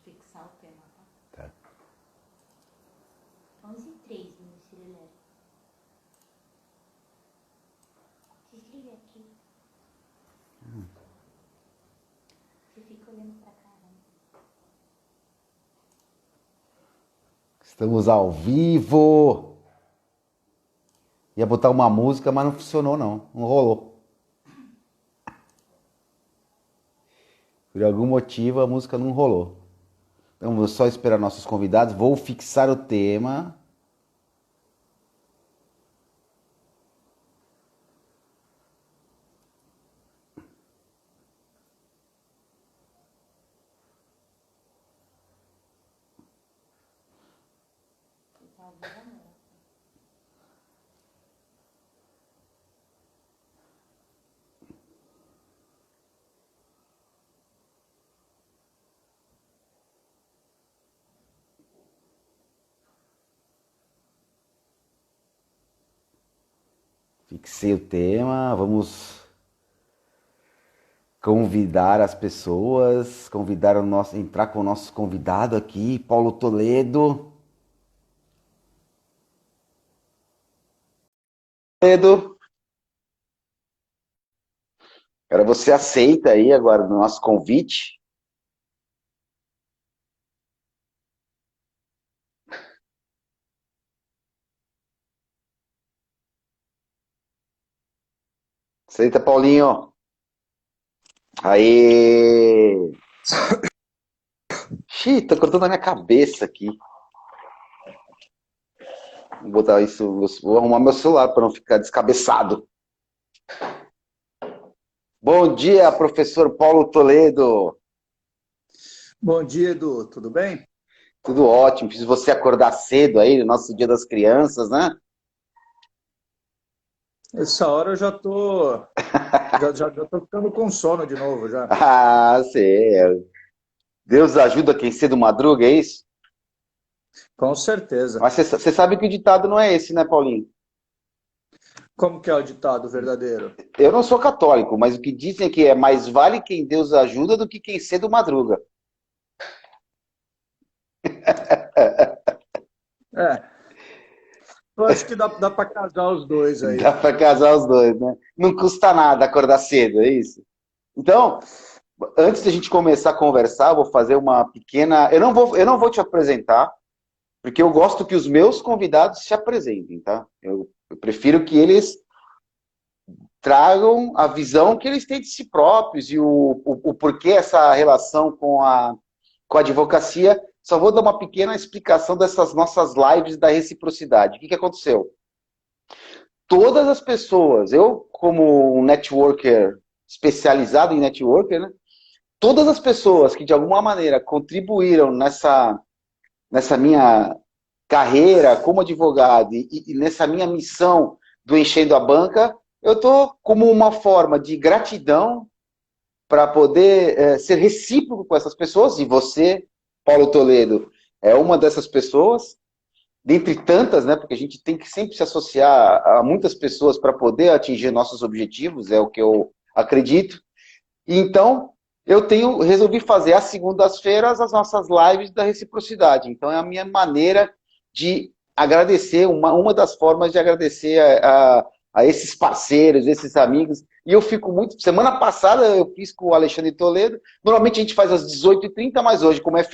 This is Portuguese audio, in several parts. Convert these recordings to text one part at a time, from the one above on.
fixar o tema, tá? Tá. 11h03 no celular. Desliga aqui. Você fica olhando pra caramba. Estamos ao vivo. Ia botar uma música, mas não funcionou não. Não rolou. Por algum motivo a música não rolou. Então vou só esperar nossos convidados. Vou fixar o tema. Você tá vendo? Fixei o tema. Vamos convidar as pessoas. Convidar o nosso, entrar com o nosso convidado aqui, Paulo Toledo. Toledo. Agora você aceita aí agora o nosso convite. Aceita, Paulinho. Aê! Xiii, tá cortando a minha cabeça aqui. Vou botar isso, vou arrumar meu celular para não ficar descabeçado. Bom dia, professor Paulo Toledo. Bom dia, Edu. Tudo bem? Tudo ótimo. Fiz você acordar cedo aí, no nosso Dia das Crianças, né? Essa hora eu já tô ficando com sono de novo já. Ah, sei. Deus ajuda quem cedo madruga, é isso? Com certeza. Mas você sabe que o ditado não é esse, né, Paulinho? Como que é o ditado verdadeiro? Eu não sou católico, mas o que dizem é que é mais vale quem Deus ajuda do que quem cedo madruga. É, eu acho que dá para casar os dois aí. Dá para casar os dois, né? Não custa nada acordar cedo, é isso? Então, antes de a gente começar a conversar, eu vou fazer uma pequena. Eu não vou te apresentar, porque eu gosto que os meus convidados se apresentem, tá? Eu prefiro que eles tragam a visão que eles têm de si próprios e o porquê essa relação com a advocacia. Só vou dar uma pequena explicação dessas nossas lives da reciprocidade. O que aconteceu? Todas as pessoas, eu como um networker especializado em networker, né? Todas as pessoas que de alguma maneira contribuíram nessa minha carreira como advogado e nessa minha missão do Enchendo a Banca, eu estou como uma forma de gratidão para poder ser recíproco com essas pessoas, e você, Paulo Toledo, é uma dessas pessoas, dentre tantas, né, porque a gente tem que sempre se associar a muitas pessoas para poder atingir nossos objetivos, é o que eu acredito. E então, resolvi fazer às segundas-feiras as nossas lives da reciprocidade. Então, é a minha maneira de agradecer, uma das formas de agradecer a esses parceiros, esses amigos. E eu fico muito... Semana passada eu fiz com o Alexandre Toledo. Normalmente a gente faz às 18h30, mas hoje, como é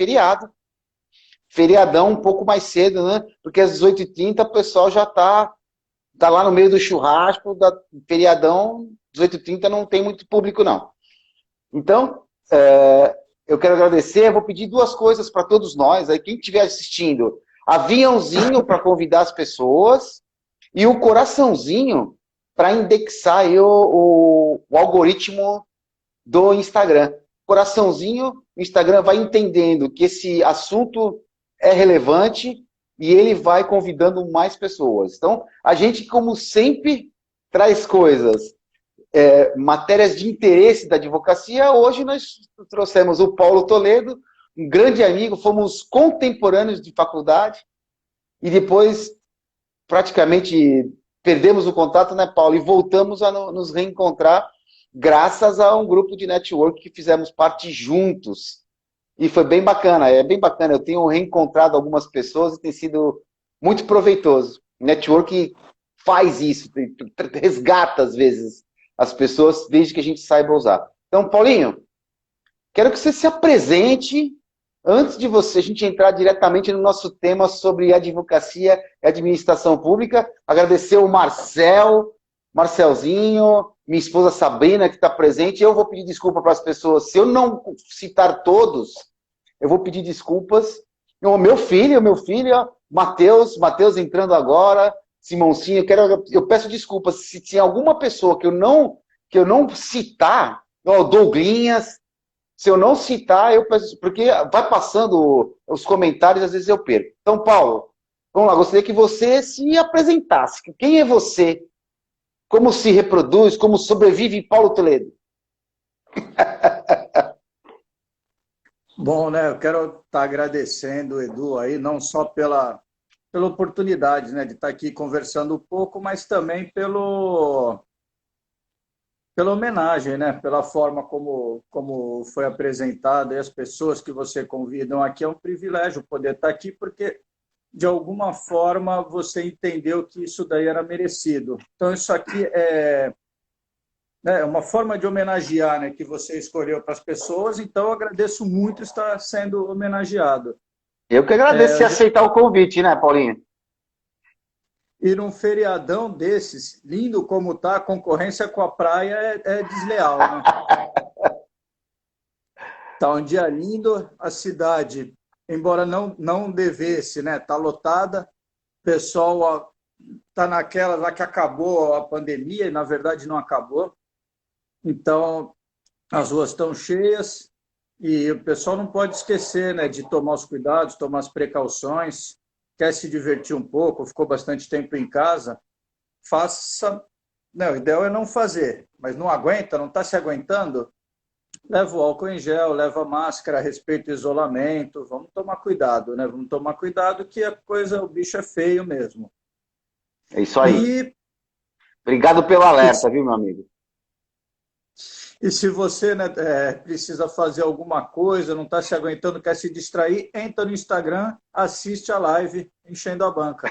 feriadão um pouco mais cedo, né? Porque às 18h30 o pessoal já tá lá no meio do churrasco, feriadão, 18h30 não tem muito público, não. Então, eu quero agradecer, vou pedir duas coisas para todos nós, aí quem estiver assistindo, aviãozinho para convidar as pessoas e o coraçãozinho para indexar aí o algoritmo do Instagram. Coraçãozinho, o Instagram vai entendendo que esse assunto é relevante e ele vai convidando mais pessoas. Então, a gente, como sempre, traz coisas matérias de interesse da advocacia. Hoje nós trouxemos o Paulo Toledo, um grande amigo, fomos contemporâneos de faculdade, e depois praticamente perdemos o contato, né, Paulo? E voltamos a nos reencontrar graças a um grupo de network que fizemos parte juntos. E foi bem bacana, é bem bacana. Eu tenho reencontrado algumas pessoas e tem sido muito proveitoso. Network faz isso, resgata às vezes as pessoas desde que a gente saiba usar. Então, Paulinho, quero que você se apresente antes de a gente entrar diretamente no nosso tema sobre advocacia e administração pública. Agradecer o Marcelzinho, minha esposa Sabrina, que está presente. Eu vou pedir desculpa para as pessoas. Se eu não citar todos, eu vou pedir desculpas. O meu filho, Matheus entrando agora, Simoncinho, eu peço desculpas se tinha alguma pessoa que eu não citar, Douglinhas, se eu não citar, eu peço, porque vai passando os comentários, às vezes eu perco. Então, Paulo, vamos lá, gostaria que você se apresentasse. Quem é você? Como se reproduz? Como sobrevive Paulo Toledo? Bom, né? Eu quero estar agradecendo o Edu aí, não só pela oportunidade, né, de estar aqui conversando um pouco, mas também pela homenagem, né? Pela forma como foi apresentada e as pessoas que você convidam aqui. É um privilégio poder estar aqui, porque, de alguma forma, você entendeu que isso daí era merecido. Então, isso aqui é uma forma de homenagear, né, que você escolheu para as pessoas, então eu agradeço muito estar sendo homenageado. Eu que agradeço você aceitar o convite, né, Paulinho? E num feriadão desses, lindo como tá, a concorrência com a praia é desleal, né? Tá um dia lindo, a cidade, embora não devesse, né, tá lotada, o pessoal tá naquela lá que acabou a pandemia, e na verdade não acabou. Então, as ruas estão cheias e o pessoal não pode esquecer, né, de tomar os cuidados, tomar as precauções, quer se divertir um pouco, ficou bastante tempo em casa, faça. Não, o ideal é não fazer, mas não aguenta, não está se aguentando, leva o álcool em gel, leva a máscara, respeita o isolamento, vamos tomar cuidado, né? Vamos tomar cuidado que o bicho é feio mesmo. É isso aí. E, Obrigado pelo alerta, viu, meu amigo? e se você, né, precisa fazer alguma coisa, não está se aguentando, quer se distrair, entra no Instagram, assiste a live Enchendo a Banca.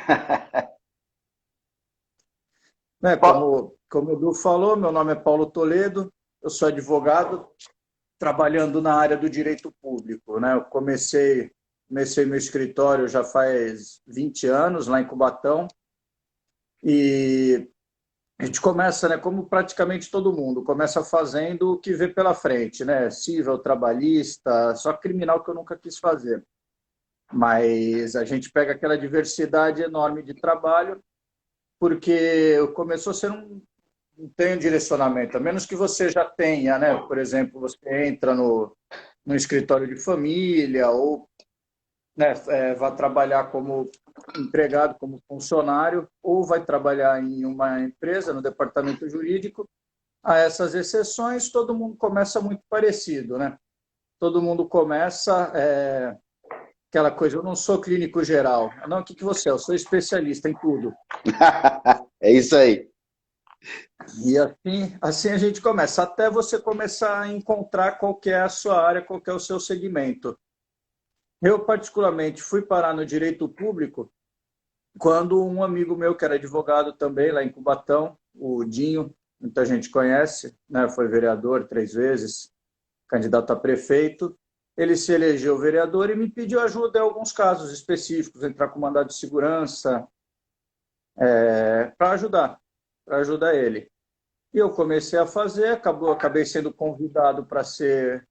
Né, como o Edu falou, meu nome é Paulo Toledo, eu sou advogado, trabalhando na área do direito público. Né? Eu comecei meu escritório já faz 20 anos, lá em Cubatão, e a gente começa, né, como praticamente todo mundo, começa fazendo o que vê pela frente, né? Civil, trabalhista, só criminal que eu nunca quis fazer. Mas a gente pega aquela diversidade enorme de trabalho, porque começou a ser não tem um direcionamento, a menos que você já tenha, né? Por exemplo, você entra no escritório de família ou, né, vai trabalhar como empregado, como funcionário, ou vai trabalhar em uma empresa, no departamento jurídico. A essas exceções, todo mundo começa muito parecido, né? Todo mundo começa aquela coisa, eu não sou clínico geral. Não, o que você é? Eu sou especialista em tudo. É isso aí. E assim a gente começa, até você começar a encontrar qual que é a sua área, qual que é o seu segmento. Eu, particularmente, fui parar no direito público quando um amigo meu, que era advogado também, lá em Cubatão, o Dinho, muita gente conhece, né? Foi vereador 3 vezes, candidato a prefeito, ele se elegeu vereador e me pediu ajuda em alguns casos específicos, entrar com mandado de segurança, para ajudar ele. E eu comecei a fazer, acabei sendo convidado para ser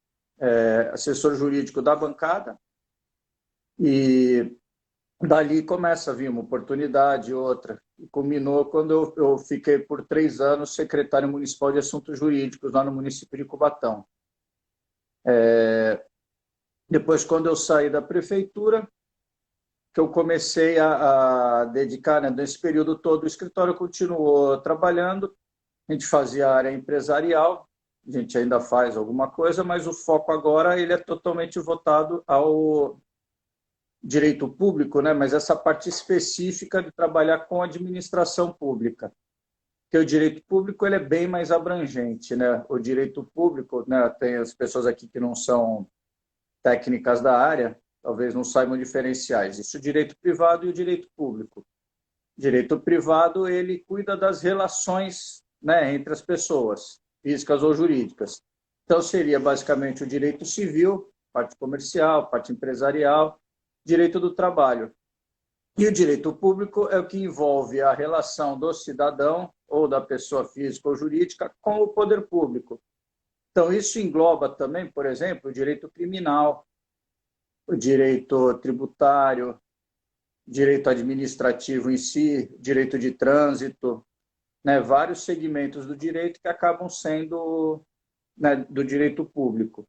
assessor jurídico da bancada, e dali começa a vir uma oportunidade, outra. E culminou quando eu fiquei por 3 anos secretário municipal de assuntos jurídicos lá no município de Cubatão. Depois, quando eu saí da prefeitura, que eu comecei a dedicar, né, nesse período todo, o escritório continuou trabalhando, a gente fazia a área empresarial, a gente ainda faz alguma coisa, mas o foco agora ele é totalmente voltado ao direito público, né? Mas essa parte específica de trabalhar com administração pública. Porque o direito público ele é bem mais abrangente, né? O direito público, né, tem as pessoas aqui que não são técnicas da área talvez não saibam diferenciar. Existe o direito privado e o direito público. O direito privado, ele cuida das relações, né, entre as pessoas, físicas ou jurídicas. Então, seria basicamente o direito civil, parte comercial, parte empresarial, direito do trabalho. E o direito público é o que envolve a relação do cidadão ou da pessoa física ou jurídica com o poder público. Então, isso engloba também, por exemplo, o direito criminal, o direito tributário, direito administrativo em si, direito de trânsito, né, vários segmentos do direito que acabam sendo, né, do direito público.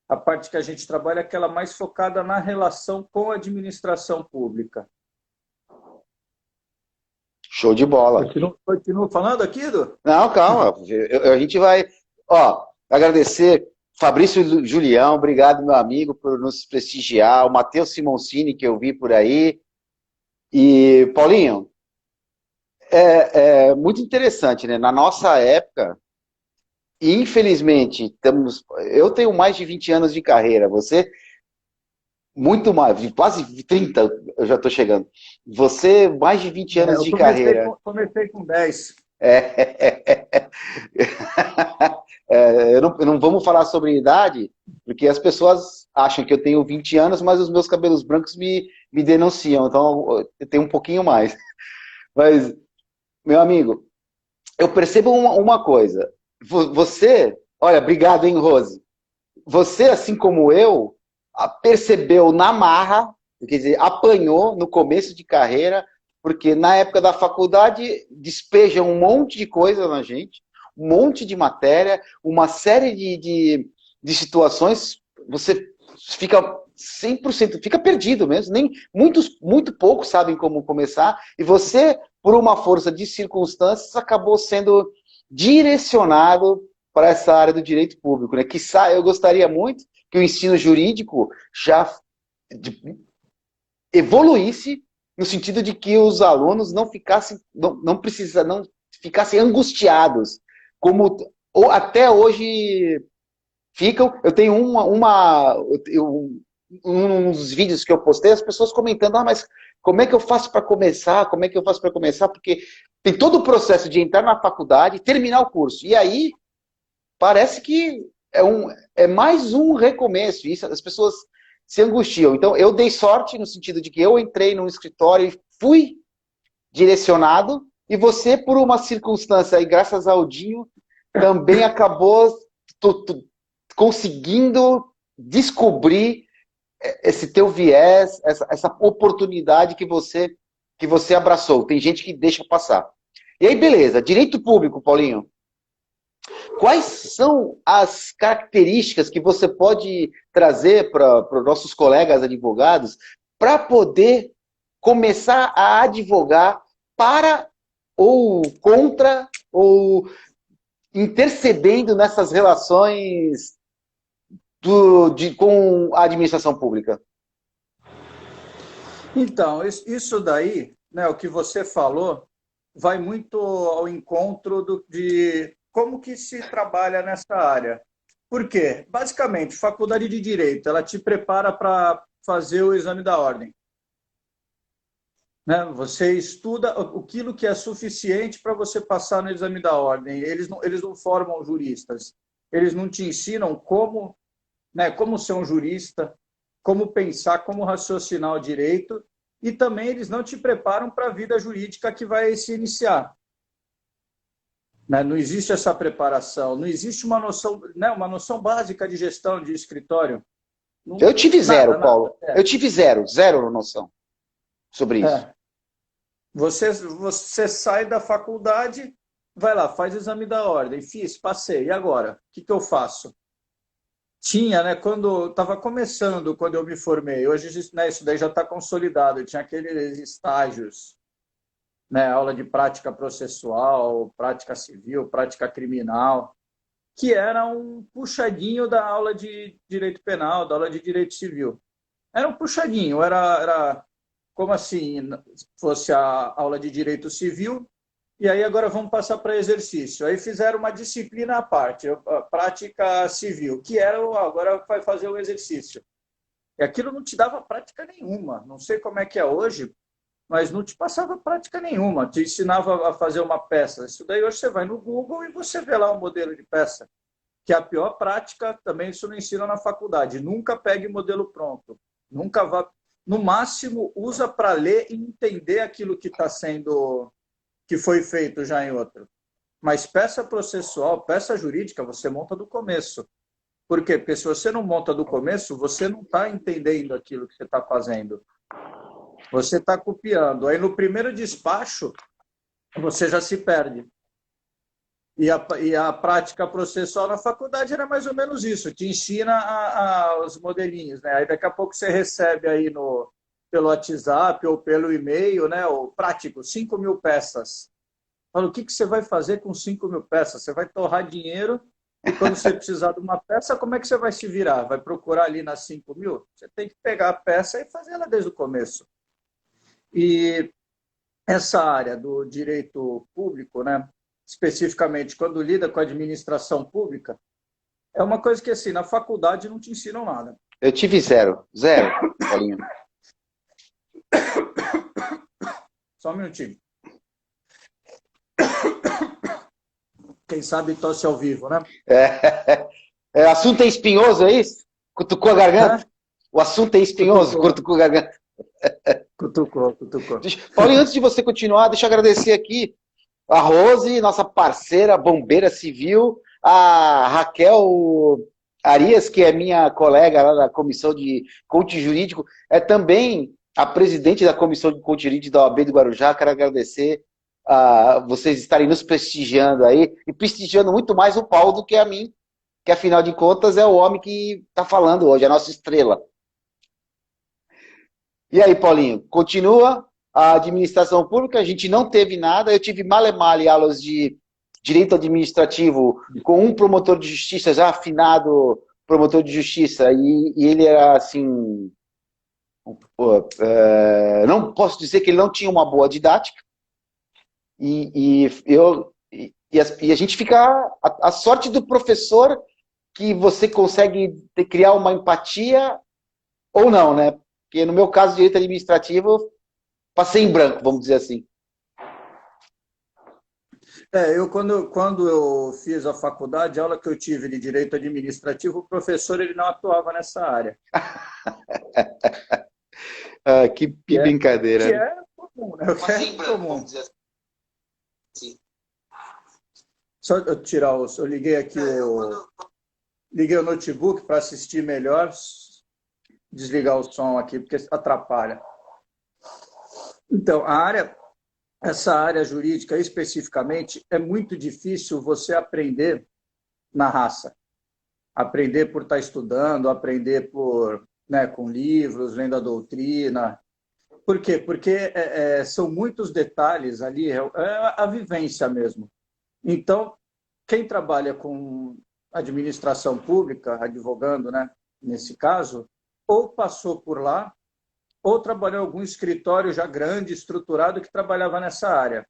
A parte que a gente trabalha é aquela mais focada na relação com a administração pública. Show de bola. Continuo falando aqui, Edu? Não, calma. A gente vai, ó, agradecer Fabrício Julião, obrigado, meu amigo, por nos prestigiar. O Matheus Simoncini, que eu vi por aí. E, Paulinho, é muito interessante, né? Na nossa época, infelizmente, eu tenho mais de 20 anos de carreira, você, muito mais, quase 30, eu já estou chegando. Você, mais de 20 anos de carreira. Comecei com 10. Não vamos falar sobre idade, porque as pessoas acham que eu tenho 20 anos, mas os meus cabelos brancos me denunciam, então eu tenho um pouquinho mais. Mas, meu amigo, eu percebo uma coisa. Você, olha, obrigado, hein, Rose? Você, assim como eu, percebeu na marra, quer dizer, apanhou no começo de carreira, porque na época da faculdade despejam um monte de coisa na gente, um monte de matéria, uma série de situações, você fica 100%, fica perdido mesmo, nem muito poucos sabem como começar, e você, por uma força de circunstâncias, acabou sendo direcionado para essa área do direito público, né? Quiçá, eu gostaria muito que o ensino jurídico já evoluísse no sentido de que os alunos não ficassem, não ficassem angustiados, como até hoje ficam. Eu tenho um dos vídeos que eu postei, as pessoas comentando, mas como é que eu faço para começar? Como é que eu faço para começar? Porque tem todo o processo de entrar na faculdade, terminar o curso. E aí, parece que é mais um recomeço. Isso, as pessoas se angustiam. Então, eu dei sorte no sentido de que eu entrei num escritório e fui direcionado, e você, por uma circunstância, e graças ao Dinho, também acabou conseguindo descobrir esse teu viés, essa oportunidade que você abraçou. Tem gente que deixa passar. E aí, beleza. Direito público, Paulinho. Quais são as características que você pode trazer para os nossos colegas advogados para poder começar a advogar para ou contra ou intercedendo nessas relações com a administração pública? Então, isso daí, né, o que você falou, vai muito ao encontro de como que se trabalha nessa área. Por quê? Basicamente, faculdade de Direito, ela te prepara para fazer o exame da ordem. Né? Você estuda aquilo que é suficiente para você passar no exame da ordem. Eles não formam juristas. Eles não te ensinam como, né, como ser um jurista, como pensar, como raciocinar o direito, e também eles não te preparam para a vida jurídica que vai se iniciar. Né? Não existe essa preparação, não existe uma noção, né, uma noção básica de gestão de escritório. Não, eu tive zero, nada, Paulo. Nada. Eu tive zero noção sobre isso. Você sai da faculdade, vai lá, faz o exame da ordem, fiz, passei, e agora? O que eu faço? Tinha, né, quando estava começando, quando eu me formei, hoje, né, isso daí já está consolidado, tinha aqueles estágios, né, aula de prática processual, prática civil, prática criminal, que era um puxadinho da aula de direito penal, da aula de direito civil. Era um puxadinho, era como assim, fosse a aula de direito civil, e aí agora vamos passar para exercício. Aí fizeram uma disciplina à parte, a prática civil, que era agora vai fazer o exercício. E aquilo não te dava prática nenhuma. Não sei como é que é hoje, mas não te passava prática nenhuma. Te ensinava a fazer uma peça. Isso daí hoje você vai no Google e você vê lá o modelo de peça. Que é a pior prática, também isso não ensina na faculdade. Nunca pegue modelo pronto. Nunca vá. No máximo, usa para ler e entender aquilo que está sendo, que foi feito já em outro. Mas peça processual, peça jurídica, você monta do começo. Por quê? Porque se você não monta do começo, você não está entendendo aquilo que você está fazendo. Você está copiando. Aí no primeiro despacho, você já se perde. E a prática processual na faculdade era mais ou menos isso. Te ensina os modelinhos, né? Aí daqui a pouco você recebe aí pelo WhatsApp ou pelo e-mail, né? O prático, 5.000 peças. Fala, o que você vai fazer com 5.000 peças? Você vai torrar dinheiro e quando você precisar de uma peça, como é que você vai se virar? Vai procurar ali nas 5.000? Você tem que pegar a peça e fazer ela desde o começo. E essa área do direito público, né? Especificamente quando lida com a administração pública, é uma coisa que assim, na faculdade não te ensinam nada. Eu tive zero, Paulinho. Só um minutinho. Quem sabe tosse ao vivo, né? O assunto é espinhoso, é isso? Cutucou a garganta? O assunto é espinhoso, cutucou a garganta. Cutucou. Paulinho, antes de você continuar, deixa eu agradecer aqui a Rose, nossa parceira bombeira civil, a Raquel Arias, que é minha colega lá da comissão de coaching jurídico, é também a presidente da comissão de coaching jurídico da OAB do Guarujá. Quero agradecer a vocês estarem nos prestigiando aí, e prestigiando muito mais o Paulo do que a mim, que afinal de contas é o homem que está falando hoje, a nossa estrela. E aí, Paulinho, continua a administração pública, a gente não teve nada, eu tive male aulas de direito administrativo com um promotor de justiça, já afinado promotor de justiça, e ele era assim, não posso dizer que ele não tinha uma boa didática, e a gente fica, a sorte do professor que você consegue criar uma empatia ou não, né? Porque no meu caso de direito administrativo, passei em branco, vamos dizer assim. Quando eu fiz a faculdade, a aula que eu tive de direito administrativo, o professor ele não atuava nessa área. Que brincadeira. Que é comum, né? Passei em branco, vamos dizer assim. Só eu tirar eu liguei aqui liguei o notebook para assistir melhor, desligar o som aqui, porque atrapalha. Então, essa área jurídica especificamente, é muito difícil você aprender na raça. Aprender por estar estudando, aprender com livros, lendo a doutrina. Por quê? Porque são muitos detalhes ali, é a vivência mesmo. Então, quem trabalha com administração pública, advogando, né, nesse caso, ou passou por lá, ou trabalhou em algum escritório já grande, estruturado, que trabalhava nessa área.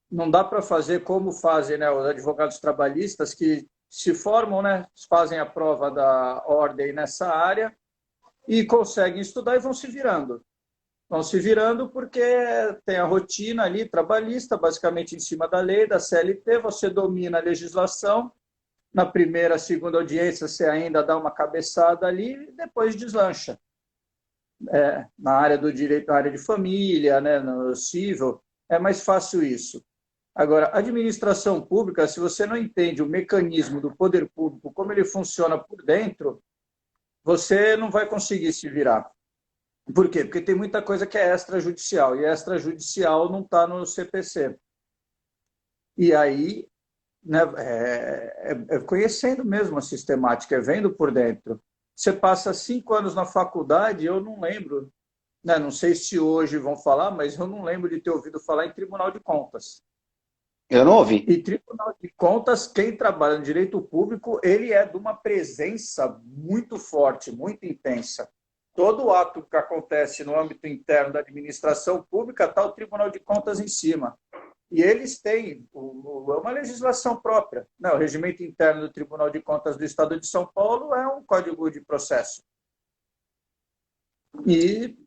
Não dá para fazer como fazem, né, os advogados trabalhistas que se formam, né, fazem a prova da ordem nessa área e conseguem estudar e vão se virando. Vão se virando porque tem a rotina ali trabalhista, basicamente em cima da lei, da CLT, você domina a legislação. Na primeira, segunda audiência, você ainda dá uma cabeçada ali e depois deslancha. Na área do direito, na área de família, né, no civil, é mais fácil isso. Agora, administração pública, se você não entende o mecanismo do poder público, como ele funciona por dentro, você não vai conseguir se virar. Por quê? Porque tem muita coisa que é extrajudicial, e extrajudicial não está no CPC. E aí, né, conhecendo mesmo a sistemática, vendo por dentro. Você passa 5 anos na faculdade, eu não lembro, né, não sei se hoje vão falar, mas eu não lembro de ter ouvido falar em Tribunal de Contas. Eu não ouvi. E Tribunal de Contas, quem trabalha no direito público, ele é de uma presença muito forte, muito intensa. Todo ato que acontece no âmbito interno da administração pública está o Tribunal de Contas em cima. E eles têm uma legislação própria. Não, o regimento interno do Tribunal de Contas do Estado de São Paulo é um código de processo. E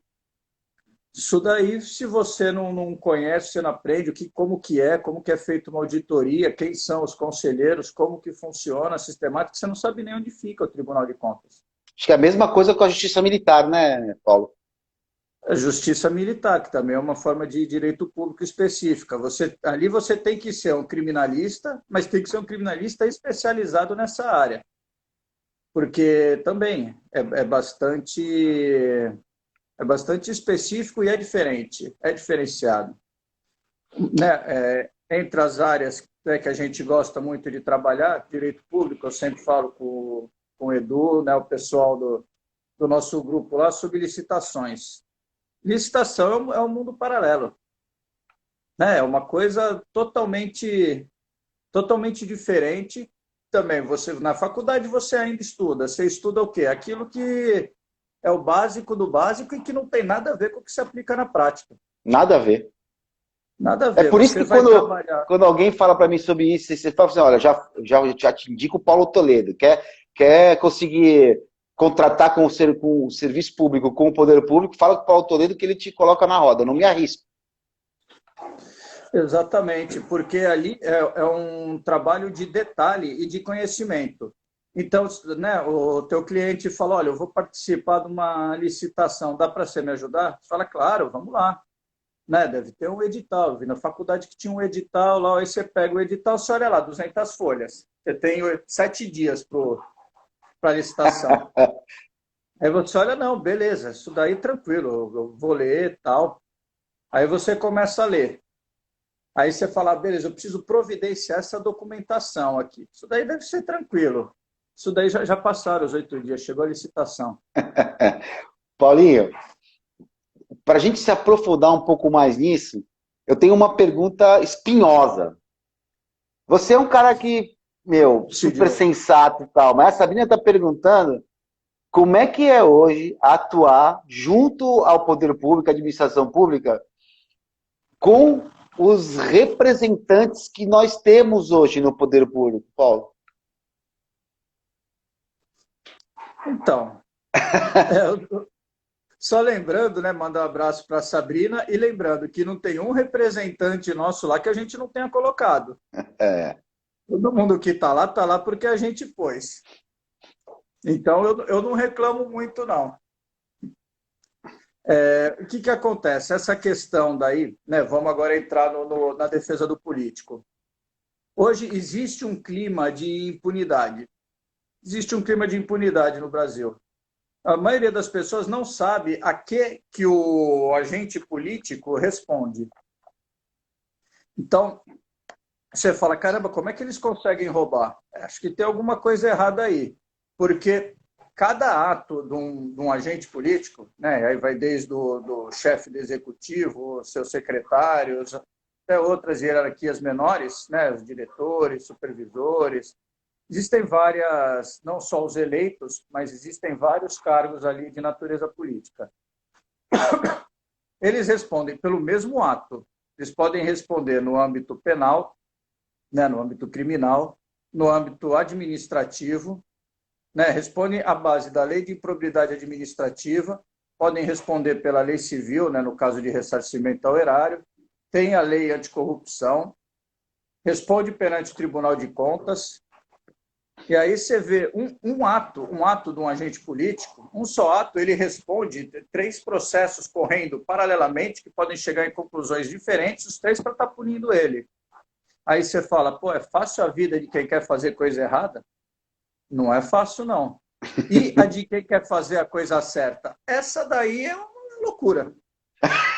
isso daí, se você não conhece, você não aprende como que é feita uma auditoria, quem são os conselheiros, como que funciona a sistemática, você não sabe nem onde fica o Tribunal de Contas. Acho que é a mesma coisa com a justiça militar, né, Paulo? A justiça militar, que também é uma forma de direito público específica. Ali você tem que ser um criminalista, mas tem que ser um criminalista especializado nessa área. Porque também é bastante específico e é diferente, é diferenciado. Né? Entre as áreas, né, que a gente gosta muito de trabalhar, direito público, eu sempre falo com o Edu, né, o pessoal do nosso grupo lá, sobre licitações. Licitação é um mundo paralelo. Né? É uma coisa totalmente diferente. Também, na faculdade você ainda estuda. Você estuda o quê? Aquilo que é o básico do básico e que não tem nada a ver com o que se aplica na prática. Nada a ver. Nada a É ver. por isso Você que vai trabalhar. quando alguém fala para mim sobre isso, você fala assim, olha, já te indico o Paulo Toledo. Quer conseguir contratar com o serviço público, com o poder público, fala com o Paulo Toledo que ele te coloca na roda. Eu não me arrisco. Exatamente, porque ali é um trabalho de detalhe e de conhecimento. Então, né, o teu cliente fala, olha, eu vou participar de uma licitação, dá para você me ajudar? Você fala, claro, vamos lá. Né, deve ter um edital. Eu vi na faculdade que tinha um edital lá, aí você pega o edital, você olha lá, 200 folhas. Você tem 7 dias para a licitação. Aí você olha, não, beleza, isso daí tranquilo, eu vou ler e tal. Aí você começa a ler. Aí você fala, beleza, eu preciso providenciar essa documentação aqui. Isso daí deve ser tranquilo. Isso daí já passaram os 8 dias, chegou a licitação. Paulinho, para a gente se aprofundar um pouco mais nisso, eu tenho uma pergunta espinhosa. Você é um cara que, super sensato e tal, mas a Sabrina está perguntando como é que é hoje atuar junto ao poder público, à administração pública, com os representantes que nós temos hoje no poder público, Paulo? Então, só lembrando, né, mandar um abraço para a Sabrina e lembrando que não tem um representante nosso lá que a gente não tenha colocado. Todo mundo que está lá porque a gente pôs. Então, eu não reclamo muito, não. O que acontece? Essa questão daí, né, vamos agora entrar na defesa do político. Hoje existe um clima de impunidade. Existe um clima de impunidade no Brasil. A maioria das pessoas não sabe a que o agente político responde. Então, você fala, caramba, como é que eles conseguem roubar? Acho que tem alguma coisa errada aí. Porque cada ato de um agente político, né, aí vai desde do chefe do executivo, seus secretários, até outras hierarquias menores, né, os diretores, supervisores. Existem várias, não só os eleitos, mas existem vários cargos ali de natureza política. Eles respondem pelo mesmo ato. Eles podem responder no âmbito penal, né, no âmbito criminal, no âmbito administrativo, né, respondem à base da lei de improbidade administrativa, podem responder pela lei civil, né, no caso de ressarcimento ao erário, tem a lei anticorrupção, responde perante o Tribunal de Contas. E aí você vê um ato de um agente político, um só ato, ele responde 3 processos correndo paralelamente, que podem chegar em conclusões diferentes, os 3 para estar punindo ele. Aí você fala, pô, é fácil a vida de quem quer fazer coisa errada? Não é fácil, não. E a de quem quer fazer a coisa certa? Essa daí é uma loucura.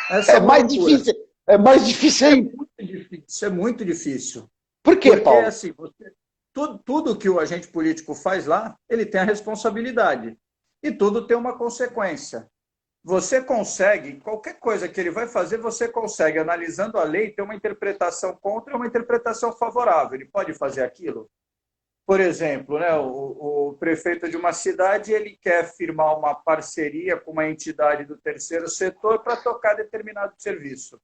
Essa é mais loucura. Difícil. É mais difícil ainda. Isso é muito difícil. Por quê, Paulo? Porque, assim, tudo que o agente político faz lá, ele tem a responsabilidade. E tudo tem uma consequência. Você consegue, qualquer coisa que ele vai fazer, você consegue, analisando a lei, ter uma interpretação contra e uma interpretação favorável. Ele pode fazer aquilo? Por exemplo, né, o prefeito de uma cidade, ele quer firmar uma parceria com uma entidade do terceiro setor para tocar determinado serviço,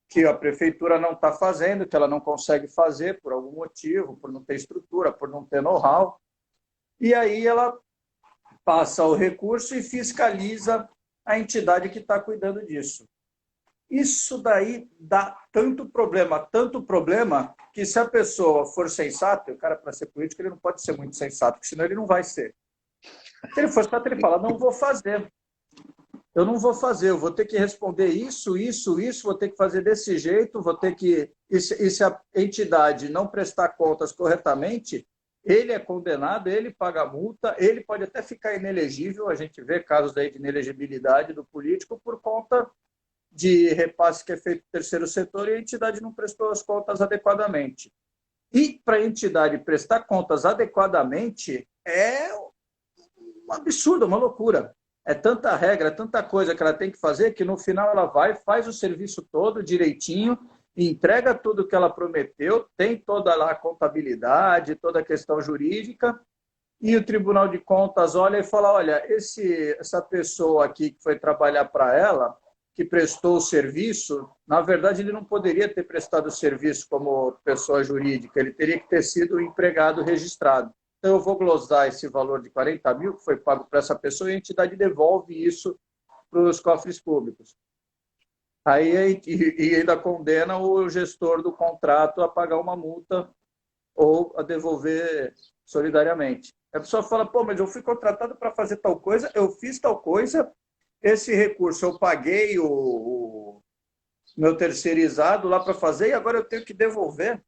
que a prefeitura não está fazendo, que ela não consegue fazer por algum motivo, por não ter estrutura, por não ter know-how. E aí ela passa o recurso e fiscaliza a entidade que está cuidando disso. Isso daí dá tanto problema, que se a pessoa for sensata, o cara para ser político ele não pode ser muito sensato, porque senão ele não vai ser. Se ele for sensato, ele fala, não vou fazer. Eu não vou fazer, eu vou ter que responder isso, vou ter que fazer desse jeito, vou ter que... E se a entidade não prestar contas corretamente, ele é condenado, ele paga a multa, ele pode até ficar inelegível, a gente vê casos aí de inelegibilidade do político por conta de repasse que é feito no terceiro setor e a entidade não prestou as contas adequadamente. E para a entidade prestar contas adequadamente é um absurdo, uma loucura. É tanta regra, tanta coisa que ela tem que fazer que no final ela vai, faz o serviço todo direitinho, entrega tudo que ela prometeu, tem toda lá a contabilidade, toda a questão jurídica, e o Tribunal de Contas olha e fala, olha, essa pessoa aqui que foi trabalhar para ela, que prestou o serviço, na verdade ele não poderia ter prestado o serviço como pessoa jurídica, ele teria que ter sido empregado registrado. Então eu vou glosar esse valor de 40 mil que foi pago para essa pessoa e a entidade devolve isso para os cofres públicos. Aí e ainda condena o gestor do contrato a pagar uma multa ou a devolver solidariamente. A pessoa fala, pô, mas eu fui contratado para fazer tal coisa, eu fiz tal coisa, esse recurso eu paguei o meu terceirizado lá para fazer e agora eu tenho que devolver.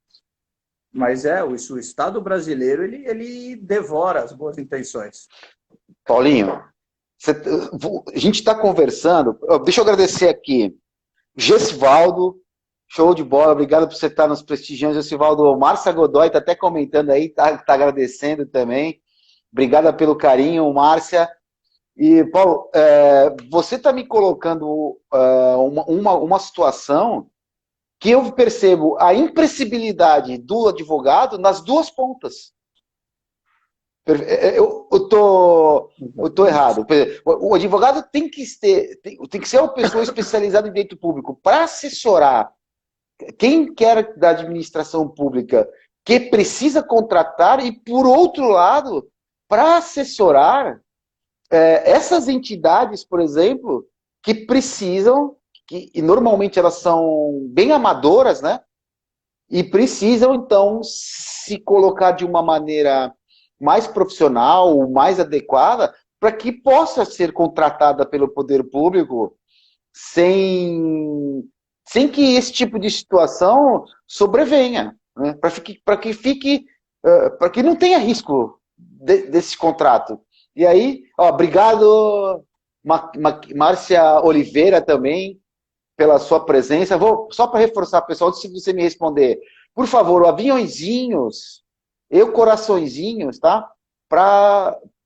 Mas o Estado brasileiro ele devora as boas intenções. Paulinho, a gente está conversando, deixa eu agradecer aqui, Gessivaldo, show de bola, obrigado por você estar nos prestigiando, Gessivaldo. Márcia Godoy está até comentando aí, tá agradecendo também, obrigada pelo carinho, Márcia. E, Paulo, você está me colocando uma situação que eu percebo a impressibilidade do advogado nas duas pontas. Eu tô errado. O advogado tem que ser uma pessoa especializada em direito público para assessorar quem quer da administração pública que precisa contratar e, por outro lado, para assessorar essas entidades, por exemplo, que precisam, e normalmente elas são bem amadoras, né? E precisam, então, se colocar de uma maneira mais profissional, mais adequada, para que possa ser contratada pelo poder público sem que esse tipo de situação sobrevenha, né? Para que não tenha risco desse contrato. E aí, obrigado, Márcia Oliveira também, pela sua presença. Só para reforçar, pessoal, antes de você me responder, por favor, aviãozinhos, coraçõezinhos, tá?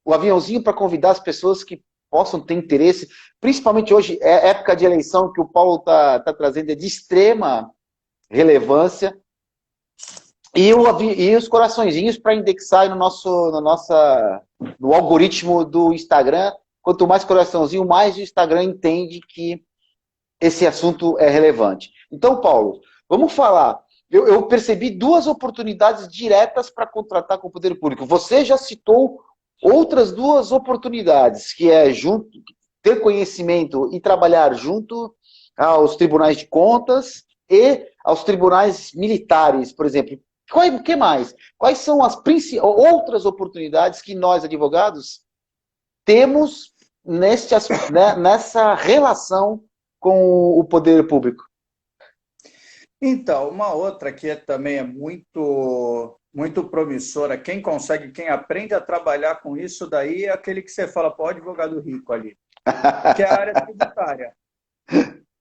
O aviãozinho para convidar as pessoas que possam ter interesse, principalmente hoje, é época de eleição que o Paulo está trazendo, é de extrema relevância. E os coraçõezinhos para indexar no algoritmo do Instagram. Quanto mais coraçãozinho, mais o Instagram entende que esse assunto é relevante. Então, Paulo, vamos falar. Eu percebi duas oportunidades diretas para contratar com o poder público. Você já citou outras duas oportunidades, que é ter conhecimento e trabalhar junto aos tribunais de contas e aos tribunais militares, por exemplo. O que mais? Quais são as outras oportunidades que nós, advogados, temos nessa relação com o poder público? Então, uma outra que também é muito, muito promissora, quem aprende a trabalhar com isso daí é aquele que você fala, pô, advogado rico ali, que é a área tributária.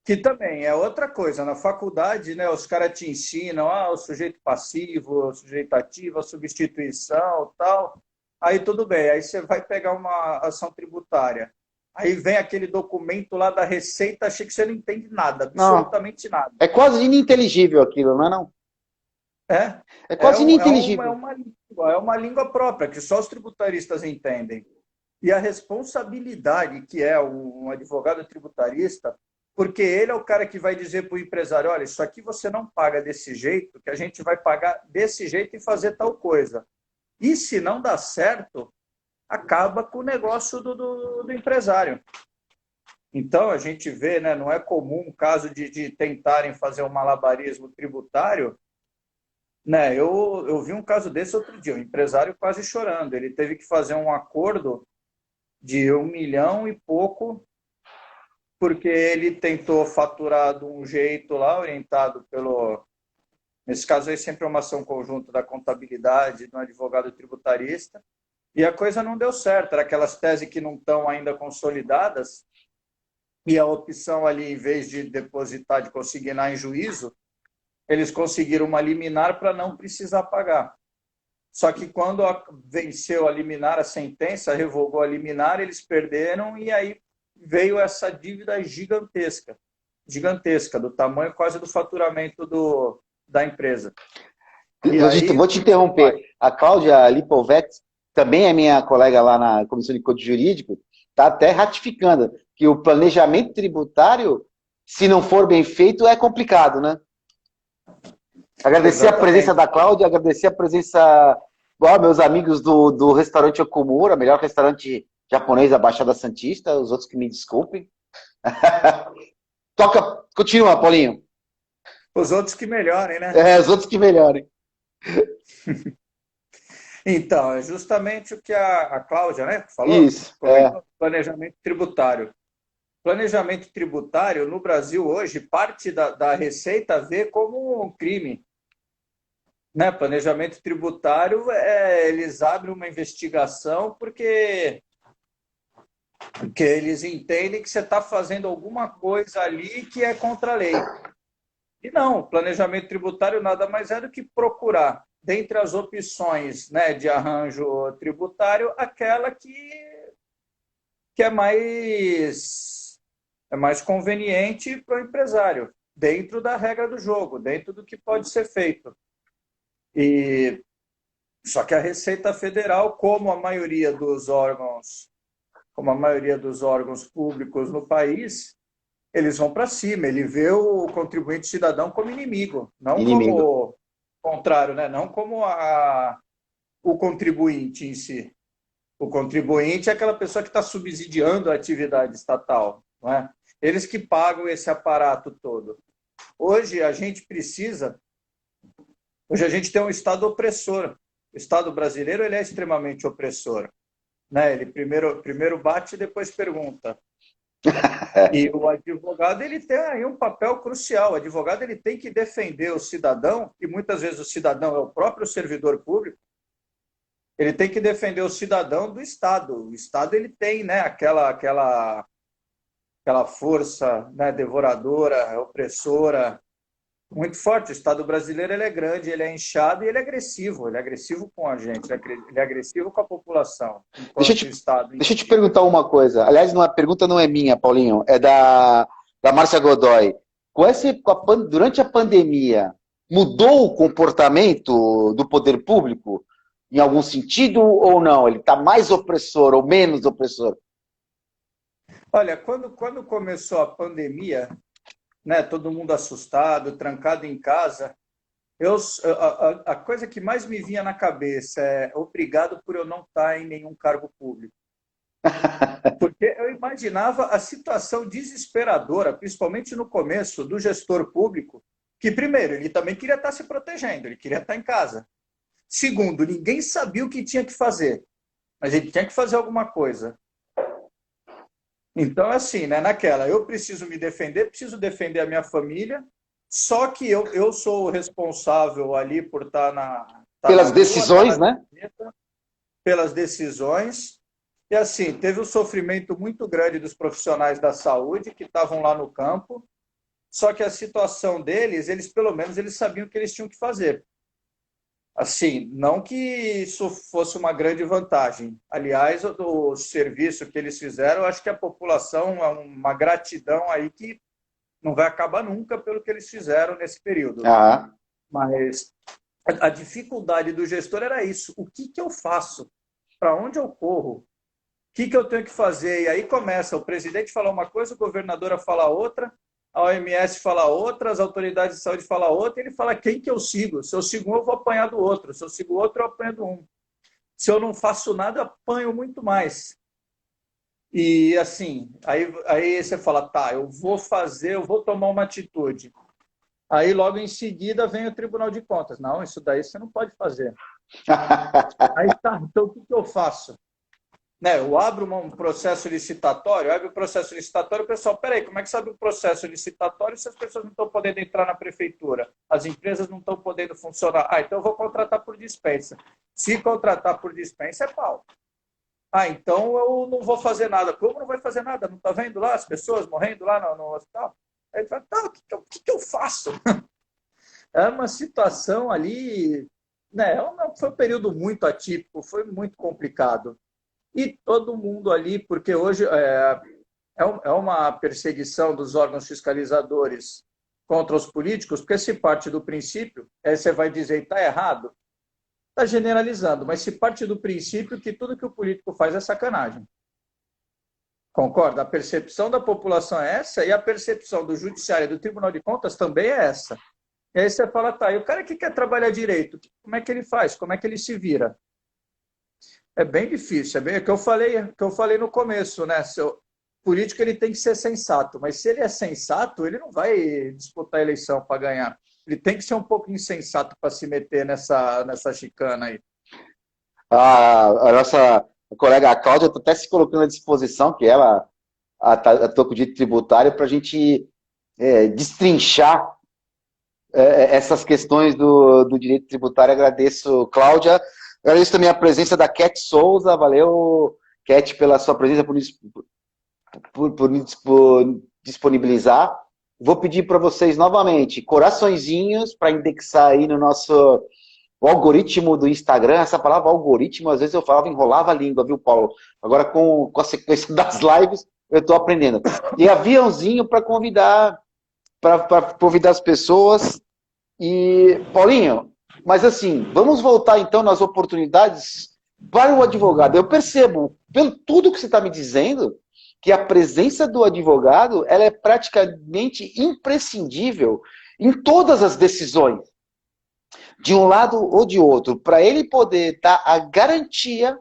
Que também é outra coisa. Na faculdade, né, os caras te ensinam o sujeito passivo, o sujeito ativo, a substituição, tal. Aí tudo bem, aí você vai pegar uma ação tributária. Aí vem aquele documento lá da Receita, achei que você não entende nada, absolutamente nada. É quase ininteligível aquilo, não é não? É quase ininteligível. É uma língua própria, que só os tributaristas entendem. E a responsabilidade que é um advogado tributarista, porque ele é o cara que vai dizer para o empresário, olha, isso aqui você não paga desse jeito, que a gente vai pagar desse jeito e fazer tal coisa. E se não dá certo, acaba com o negócio do empresário. Então, a gente vê, né, não é comum o caso de tentarem fazer um malabarismo tributário, né? Eu vi um caso desse outro dia, um empresário quase chorando. Ele teve que fazer um acordo de 1 milhão e pouco, porque ele tentou faturar de um jeito lá, orientado pelo... Nesse caso aí sempre é uma ação conjunta da contabilidade, do advogado tributarista, e a coisa não deu certo. Era aquelas teses que não estão ainda consolidadas, e a opção ali, em vez de depositar, de consignar em juízo, eles conseguiram uma liminar para não precisar pagar. Só que quando venceu a liminar, a sentença, revogou a liminar, eles perderam e aí veio essa dívida gigantesca, gigantesca, do tamanho quase do faturamento da empresa. E aí, Vou te interromper. A Cláudia Lipovetsky, também é minha colega lá na Comissão de Código Jurídico, está até ratificando que o planejamento tributário, se não for bem feito, é complicado, né? Agradecer exatamente. a presença da Cláudia, agradecer a presença, meus amigos do restaurante Okumura, melhor restaurante japonês da Baixada Santista, os outros que me desculpem. Continua, Paulinho. Os outros que melhorem, né? Os outros que melhorem. Então, é justamente o que a Cláudia, né, falou. Isso. Planejamento tributário. Planejamento tributário, no Brasil hoje, parte da Receita vê como um crime. Né? Planejamento tributário, eles abrem uma investigação porque eles entendem que você está fazendo alguma coisa ali que é contra a lei. E não, planejamento tributário nada mais é do que procurar, dentre as opções, né, de arranjo tributário, aquela que é mais conveniente para o empresário, dentro da regra do jogo, dentro do que pode ser feito. Só que a Receita Federal, como a maioria dos órgãos públicos no país, eles vão para cima. Ele vê o contribuinte cidadão como inimigo, não como o contrário, né? Não como o contribuinte em si. O contribuinte é aquela pessoa que está subsidiando a atividade estatal, não é? Eles que pagam esse aparato todo. Hoje a gente tem um Estado opressor. O Estado brasileiro ele é extremamente opressor. Né? Ele primeiro bate e depois pergunta. E o advogado ele tem aí um papel crucial. O advogado ele tem que defender o cidadão, e muitas vezes o cidadão é o próprio servidor público. Ele tem que defender o cidadão do Estado. O Estado ele tem, né, aquela força, né, devoradora, opressora, muito forte. O Estado brasileiro ele é grande, ele é inchado e ele é agressivo. Ele é agressivo com a gente, ele é agressivo com a população. Deixa eu te perguntar uma coisa. Aliás, a pergunta não é minha, Paulinho, é da Márcia Godoy. Durante a pandemia, mudou o comportamento do poder público em algum sentido ou não? Ele está mais opressor ou menos opressor? Olha, quando começou a pandemia, né, todo mundo assustado, trancado em casa, a coisa que mais me vinha na cabeça é obrigado por eu não estar em nenhum cargo público. Porque eu imaginava a situação desesperadora, principalmente no começo, do gestor público, que, primeiro, ele também queria estar se protegendo, ele queria estar em casa. Segundo, ninguém sabia o que tinha que fazer, mas ele tinha que fazer alguma coisa. Então, assim, né, eu preciso me defender, preciso defender a minha família, só que eu sou o responsável ali por estar pelas decisões, né? Pelas decisões. E, assim, teve um sofrimento muito grande dos profissionais da saúde que estavam lá no campo, só que a situação deles, pelo menos, eles sabiam o que eles tinham que fazer. Assim, não que isso fosse uma grande vantagem. Aliás, o serviço que eles fizeram, eu acho que a população é uma gratidão aí que não vai acabar nunca pelo que eles fizeram nesse período. Mas a dificuldade do gestor era isso. O que eu faço? Para onde eu corro? O que eu tenho que fazer? E aí começa o presidente falar uma coisa, o governador a falar outra, a OMS fala outra, as autoridades de saúde falam outra, e ele fala quem que eu sigo. Se eu sigo um, eu vou apanhar do outro. Se eu sigo outro, eu apanho do um. Se eu não faço nada, eu apanho muito mais. E assim, aí você fala, tá, eu vou fazer, eu vou tomar uma atitude. Aí logo em seguida vem o Tribunal de Contas. Não, isso daí você não pode fazer. Aí tá, então o que eu faço? Né, eu abro um processo licitatório, abre o processo licitatório, o pessoal, peraí, como é que sabe o processo licitatório se as pessoas não estão podendo entrar na prefeitura? As empresas não estão podendo funcionar. Ah, então eu vou contratar por dispensa. Se contratar por dispensa, é pau. Ah, então eu não vou fazer nada. Como não vai fazer nada? Não está vendo lá as pessoas morrendo lá no hospital? Aí ele fala, tá, o que eu faço? É uma situação ali, né? Foi um período muito atípico, foi muito complicado. E todo mundo ali, porque hoje é uma perseguição dos órgãos fiscalizadores contra os políticos, porque se parte do princípio, aí você vai dizer, está errado, está generalizando, mas se parte do princípio que tudo que o político faz é sacanagem. Concorda? A percepção da população é essa e a percepção do judiciário e do Tribunal de Contas também é essa. E aí você fala, tá, e o cara que quer trabalhar direito, como é que ele faz? Como é que ele se vira? É bem difícil, é bem o que eu falei no começo, né? O político ele tem que ser sensato, mas se ele é sensato, ele não vai disputar a eleição para ganhar. Ele tem que ser um pouco insensato para se meter nessa chicana aí. A nossa colega Cláudia está até se colocando à disposição, que ela atua com o direito tributário, para a gente destrinchar essas questões do direito tributário. Agradeço, Cláudia. Agradeço também a presença da Cat Souza. Valeu, Cat, pela sua presença, por disponibilizar. Vou pedir para vocês novamente coraçõezinhos para indexar aí no nosso o algoritmo do Instagram. Essa palavra algoritmo, às vezes eu falava, enrolava a língua, viu, Paulo? Agora com a sequência das lives, eu estou aprendendo. E aviãozinho para convidar as pessoas. E, Paulinho, mas assim, vamos voltar então nas oportunidades para o advogado. Eu percebo, pelo tudo que você está me dizendo, que a presença do advogado ela é praticamente imprescindível em todas as decisões, de um lado ou de outro, para ele poder dar a garantia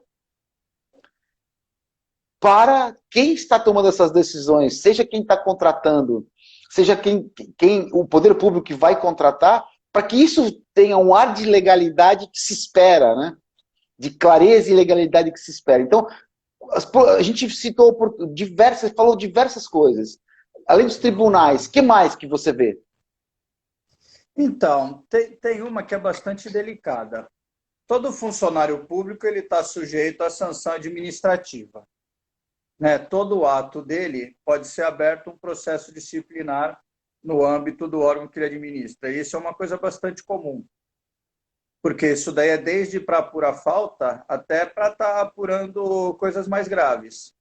para quem está tomando essas decisões, seja quem está contratando, seja quem o poder público que vai contratar, para que isso tenha um ar de legalidade que se espera, né? De clareza e legalidade que se espera. Então, a gente citou falou diversas coisas. Além dos tribunais, o que mais que você vê? Então, tem uma que é bastante delicada. Todo funcionário público ele está sujeito à sanção administrativa. Né? Todo ato dele pode ser aberto um processo disciplinar no âmbito do órgão que ele administra. E isso é uma coisa bastante comum, porque isso daí é desde para apurar falta até para estar apurando coisas mais graves.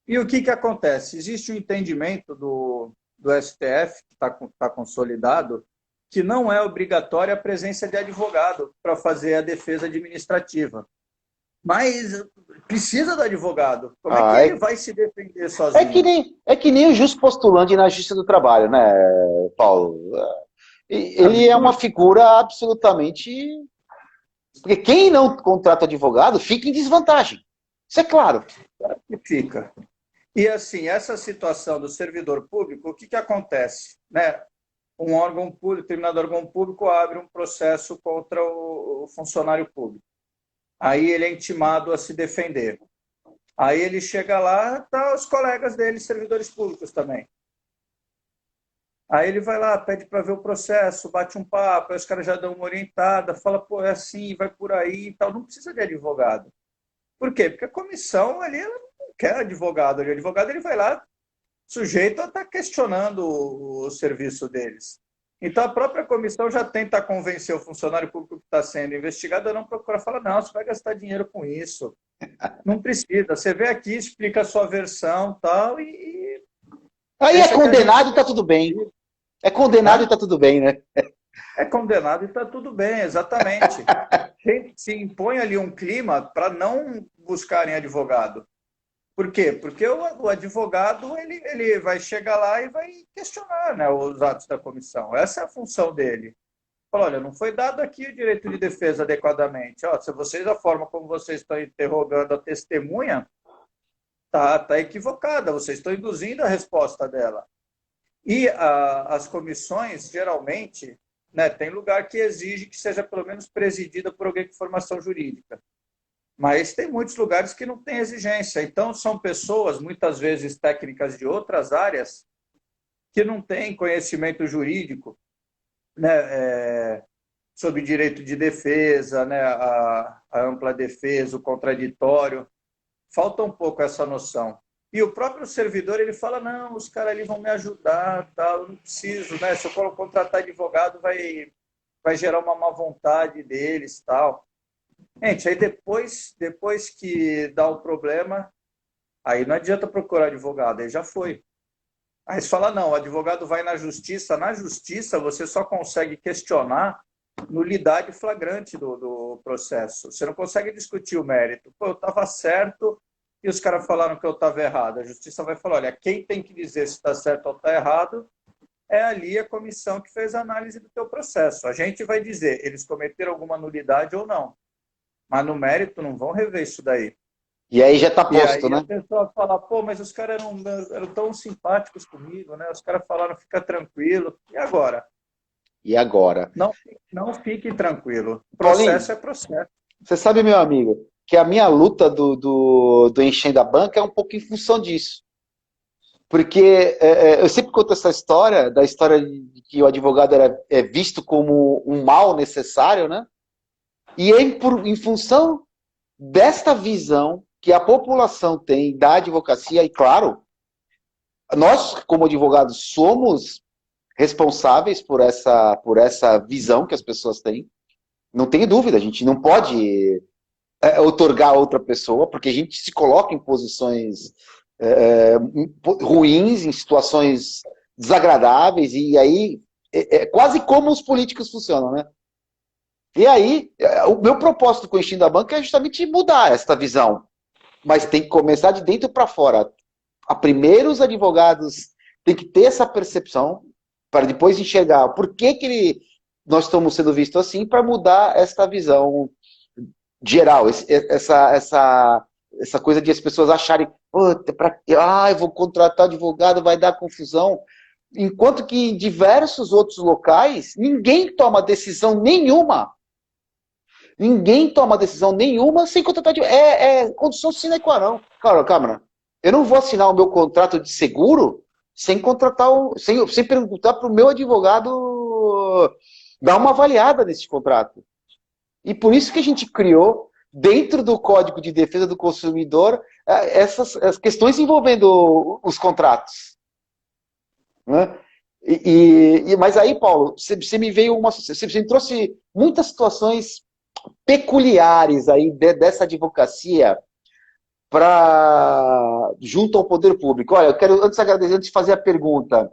E o que acontece? Existe um entendimento do STF, que está consolidado, que não é obrigatória a presença de advogado para fazer a defesa administrativa. Mas precisa do advogado. Como é que ele vai se defender sozinho? É que nem o justo postulante na Justiça do Trabalho, né, Paulo? Ele é uma figura absolutamente... Porque quem não contrata advogado fica em desvantagem. Isso é claro. Fica. E assim, essa situação do servidor público, o que acontece? Né? Um órgão público, determinado órgão público abre um processo contra o funcionário público. Aí ele é intimado a se defender. Aí ele chega lá, tá os colegas dele, servidores públicos também. Aí ele vai lá, pede para ver o processo, bate um papo, aí os caras já dão uma orientada, fala, pô, é assim, vai por aí e tal. Não precisa de advogado. Por quê? Porque a comissão ali ela não quer advogado. O advogado ele vai lá sujeito a estar questionando o serviço deles. Então, a própria comissão já tenta convencer o funcionário público que está sendo investigado a não procurar. Fala, não, você vai gastar dinheiro com isso. Não precisa. Você vem aqui, explica a sua versão tal, e... Aí é condenado e está tudo bem. É condenado e está tudo bem, né? É condenado e está tudo bem, exatamente. Se impõe ali um clima para não buscarem advogado. Por quê? Porque o advogado ele vai chegar lá e vai questionar, né, os atos da comissão. Essa é a função dele. Fala, olha, não foi dado aqui o direito de defesa adequadamente. Ó, se vocês, a forma como vocês estão interrogando a testemunha, tá equivocada, vocês estão induzindo a resposta dela. E as comissões, geralmente, né, tem lugar que exige que seja pelo menos presidida por alguém com formação jurídica. Mas tem muitos lugares que não tem exigência. Então, são pessoas, muitas vezes técnicas de outras áreas, que não têm conhecimento jurídico, né, sobre direito de defesa, né, a ampla defesa, o contraditório. Falta um pouco essa noção. E o próprio servidor, ele fala, não, os caras ali vão me ajudar, tal, eu não preciso, né? Se eu contratar advogado, vai gerar uma má vontade deles, tal. Gente, aí depois que dá o problema, aí não adianta procurar advogado, aí já foi. Aí você fala, não, o advogado vai na justiça você só consegue questionar nulidade flagrante do processo. Você não consegue discutir o mérito. Pô, eu estava certo e os caras falaram que eu estava errado. A justiça vai falar, olha, quem tem que dizer se está certo ou está errado é ali a comissão que fez a análise do teu processo. A gente vai dizer, eles cometeram alguma nulidade ou não. Mas no mérito não vão rever isso daí. E aí já está E posto, aí né? a pessoa fala, pô, mas os caras eram tão simpáticos comigo, né? Os caras falaram, fica tranquilo. E agora? E agora? Não fique tranquilo. Paulinho, Processo é processo. você sabe, meu amigo, que a minha luta do Enchendo a Banca é um pouco em função disso. Porque eu sempre conto essa história, da história de que o advogado é visto como um mal necessário, né? E é em função desta visão que a população tem da advocacia, e claro, nós, como advogados, somos responsáveis por essa visão que as pessoas têm. Não tem dúvida, a gente não pode outorgar a outra pessoa, porque a gente se coloca em posições ruins, em situações desagradáveis, e aí é quase como os políticos funcionam, né? E aí, o meu propósito com o Enchendo a Banca é justamente mudar esta visão, mas tem que começar de dentro para fora. Primeiro, os advogados têm que ter essa percepção, para depois enxergar por que nós estamos sendo vistos assim, para mudar esta visão geral, essa coisa de as pessoas acharem, eu vou contratar advogado, vai dar confusão, enquanto que em diversos outros locais, ninguém toma decisão nenhuma sem contratar advogado, é condição sine qua non. Cara, Câmara, eu não vou assinar o meu contrato de seguro sem contratar, sem perguntar para o meu advogado dar uma avaliada nesse contrato. E por isso que a gente criou, dentro do Código de Defesa do Consumidor, essas questões envolvendo os contratos. Né? Mas aí, Paulo, você me veio você me trouxe muitas situações peculiares aí dessa advocacia junto ao poder público. Olha, eu quero, antes de fazer a pergunta,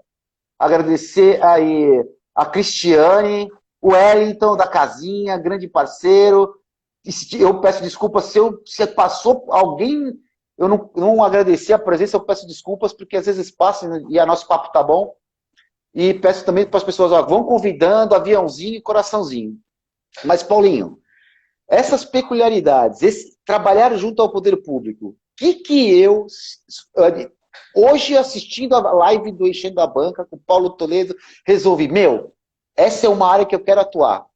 agradecer aí a Cristiane, o Wellington da Casinha, grande parceiro. Eu peço desculpas se passou alguém, eu não agradeci a presença, eu peço desculpas, porque às vezes passa e o nosso papo tá bom. E peço também para as pessoas, vão convidando, aviãozinho e coraçãozinho. Mas, Paulinho, essas peculiaridades, trabalhar junto ao poder público, eu, hoje assistindo a live do Enchendo a Banca com o Paulo Toledo, resolvi, essa é uma área que eu quero atuar.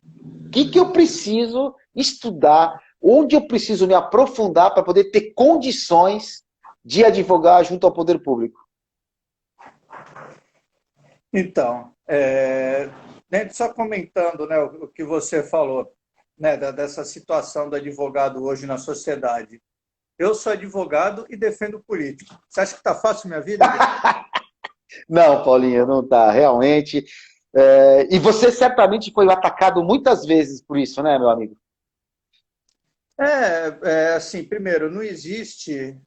O que eu preciso estudar, onde eu preciso me aprofundar para poder ter condições de advogar junto ao poder público? Então, só comentando, né, o que você falou, né, dessa situação do advogado hoje na sociedade. Eu sou advogado e defendo político. Você acha que está fácil minha vida? Não, Paulinho, não está, realmente. E você certamente foi atacado muitas vezes por isso, né, meu amigo? Assim, primeiro, não existe...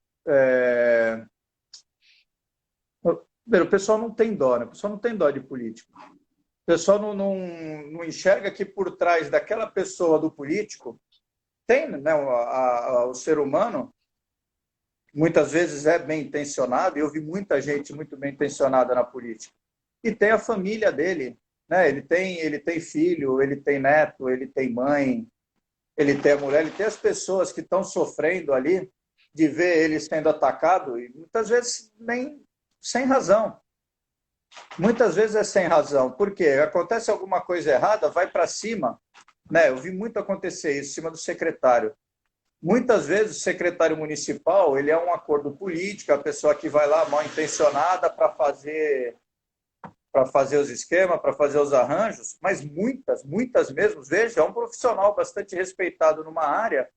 Primeiro, o pessoal não tem dó, né? O pessoal não tem dó de político. O pessoal não enxerga que por trás daquela pessoa do político tem, né, o ser humano, muitas vezes é bem intencionado, e eu vi muita gente muito bem intencionada na política. E tem a família dele, né? Ele tem filho, ele tem neto, ele tem mãe, ele tem a mulher, ele tem as pessoas que estão sofrendo ali, de ver ele sendo atacado, e muitas vezes nem sem razão. Muitas vezes é sem razão. Por quê? Acontece alguma coisa errada, vai para cima. Né? Eu vi muito acontecer isso em cima do secretário. Muitas vezes o secretário municipal ele é um acordo político, a pessoa que vai lá mal intencionada para fazer os esquemas, para fazer os arranjos, mas muitas mesmo, veja, é um profissional bastante respeitado numa área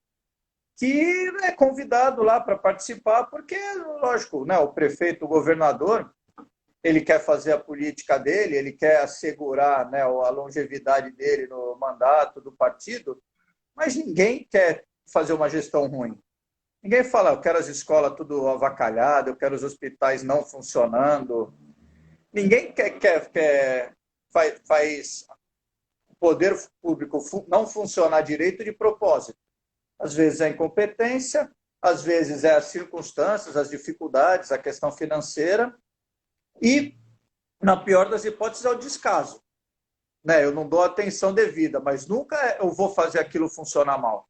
que é convidado lá para participar, porque, lógico, né, o prefeito, o governador, ele quer fazer a política dele, ele quer assegurar, né, a longevidade dele no mandato do partido, mas ninguém quer fazer uma gestão ruim. Ninguém fala, eu quero as escolas tudo avacalhado, eu quero os hospitais não funcionando. Ninguém faz o poder público não funcionar direito de propósito. Às vezes é incompetência, às vezes é as circunstâncias, as dificuldades, a questão financeira e, na pior das hipóteses, é o descaso. Né? Eu não dou atenção devida, mas nunca eu vou fazer aquilo funcionar mal.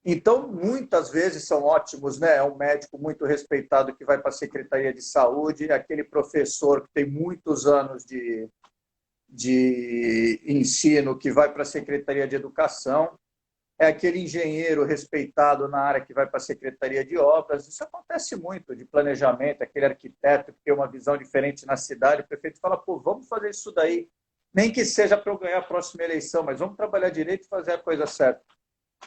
Então, muitas vezes são ótimos, né? É um médico muito respeitado que vai para a Secretaria de Saúde, é aquele professor que tem muitos anos de ensino que vai para a Secretaria de Educação, é aquele engenheiro respeitado na área que vai para a Secretaria de Obras. Isso acontece muito, de planejamento, aquele arquiteto que tem uma visão diferente na cidade, o prefeito fala, pô, vamos fazer isso daí, nem que seja para eu ganhar a próxima eleição, mas vamos trabalhar direito e fazer a coisa certa.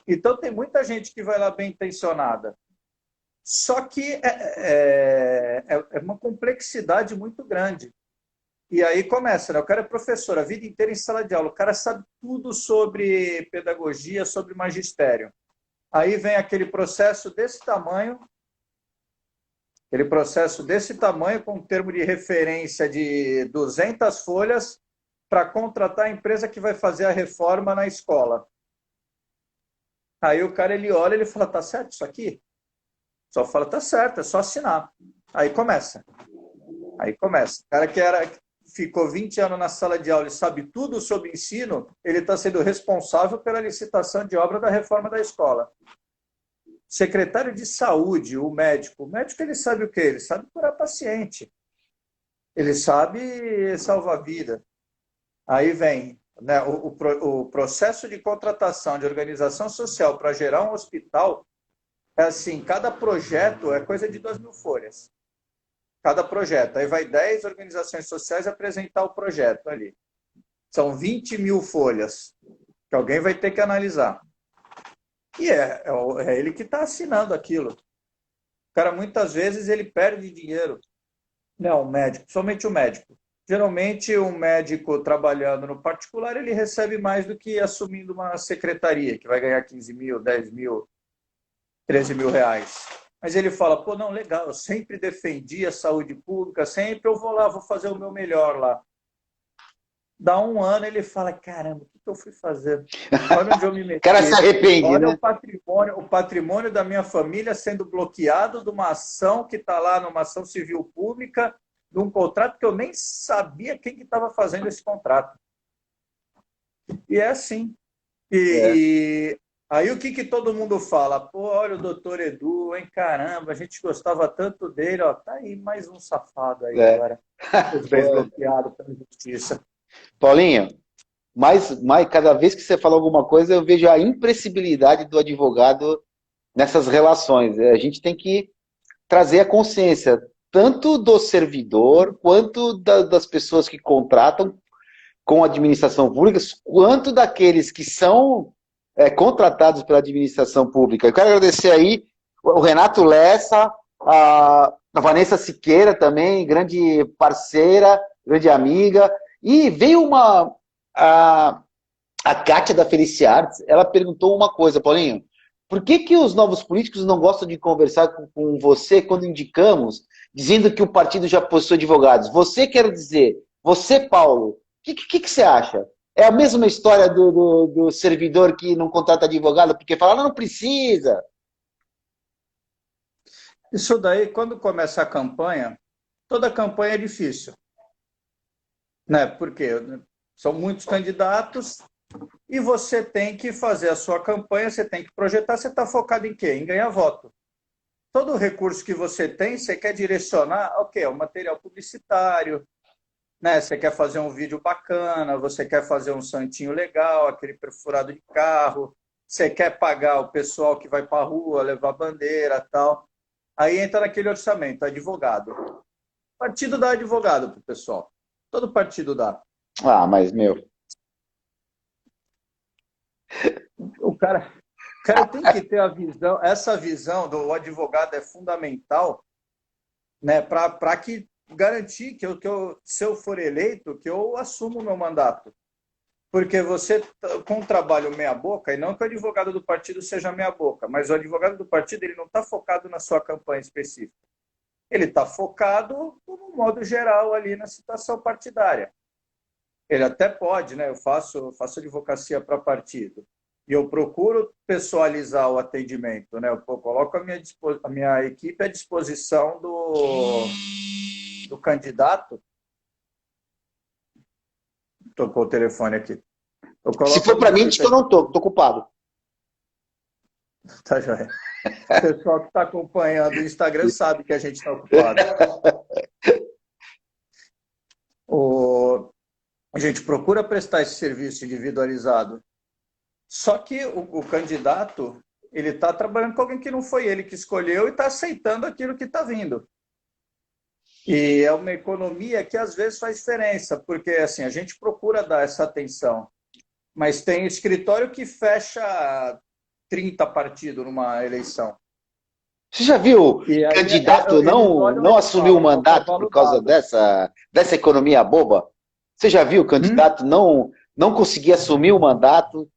Então, tem muita gente que vai lá bem intencionada. Só que é uma complexidade muito grande. E aí começa, né? O cara é professor a vida inteira em sala de aula, o cara sabe tudo sobre pedagogia, sobre magistério. Aí vem aquele processo desse tamanho, com um termo de referência de 200 folhas para contratar a empresa que vai fazer a reforma na escola. Aí o cara, ele olha e ele fala, tá certo isso aqui? Só fala, tá certo, é só assinar. Aí começa. O cara que ficou 20 anos na sala de aula e sabe tudo sobre ensino, ele está sendo responsável pela licitação de obra da reforma da escola. Secretário de saúde, o médico ele sabe o quê? Ele sabe curar paciente. Ele sabe salvar vida. Aí vem... Né, o processo de contratação de organização social para gerar um hospital é assim, cada projeto é coisa de 2.000 folhas. Cada projeto. Aí vai 10 organizações sociais apresentar o projeto ali. São 20.000 folhas que alguém vai ter que analisar. E é ele que está assinando aquilo. O cara, muitas vezes, ele perde dinheiro. Não, o médico, somente o médico. Geralmente, um médico trabalhando no particular, ele recebe mais do que assumindo uma secretaria, que vai ganhar 15 mil, 10 mil, 13 mil reais. Mas ele fala, pô, não, legal, eu sempre defendi a saúde pública, sempre eu vou lá, vou fazer o meu melhor lá. Dá um ano, ele fala, caramba, o que eu fui fazer? Olha onde eu me meti. O cara se arrepende, olha, né? o patrimônio da minha família sendo bloqueado de uma ação que está lá numa ação civil pública, de um contrato que eu nem sabia quem que estava fazendo esse contrato. E é assim. E aí o que todo mundo fala? Pô, olha o doutor Edu, hein, caramba, a gente gostava tanto dele, ó, tá aí mais um safado aí agora. Bloqueado pela justiça. Paulinho, cada vez que você fala alguma coisa, eu vejo a impressibilidade do advogado nessas relações. A gente tem que trazer a consciência, tanto do servidor, quanto das pessoas que contratam com a administração pública, quanto daqueles que são contratados pela administração pública. Eu quero agradecer aí o Renato Lessa, a Vanessa Siqueira também, grande parceira, grande amiga. E veio a Kátia da Feliciartes, ela perguntou uma coisa, Paulinho, por que os novos políticos não gostam de conversar com você quando indicamos, dizendo que o partido já possui advogados? Você quer dizer, você, Paulo, o que você acha? É a mesma história do servidor que não contrata advogado porque fala, não precisa. Isso daí, quando começa a campanha, toda campanha é difícil. Né? Porque são muitos candidatos e você tem que fazer a sua campanha, você tem que projetar, você está focado em quê? Em ganhar voto. todo recurso que você tem, você quer direcionar, ok, o material publicitário, né? Você quer fazer um vídeo bacana, você quer fazer um santinho legal, aquele perfurado de carro, você quer pagar o pessoal que vai para a rua, levar bandeira tal. Aí entra naquele orçamento, advogado. Partido dá advogado para o pessoal. Todo partido dá. Ah, mas, meu... O cara tem que ter a visão, essa visão do advogado é fundamental, né, para que garantir se eu for eleito, que eu assumo o meu mandato. Porque você, com um trabalho meia-boca, e não que o advogado do partido seja meia-boca, mas o advogado do partido ele não está focado na sua campanha específica. Ele está focado no modo geral ali na situação partidária. Ele até pode, né? Eu faço advocacia para partido. E eu procuro pessoalizar o atendimento, né? Eu coloco a minha equipe à disposição do candidato. Tocou o telefone aqui. Se for para mim, diz que eu não tô ocupado. Tá, joia. O pessoal que está acompanhando o Instagram sabe que a gente está ocupado. A gente procura prestar esse serviço individualizado. Só que o candidato, ele está trabalhando com alguém que não foi ele que escolheu e está aceitando aquilo que está vindo. E é uma economia que às vezes faz diferença, porque assim, a gente procura dar essa atenção, mas tem escritório que fecha 30 partidos numa eleição. Você já viu E aí, candidato eles não, olham não e assumiu o falam, mandato por causa dessa economia boba? Você já viu candidato não conseguir assumir o mandato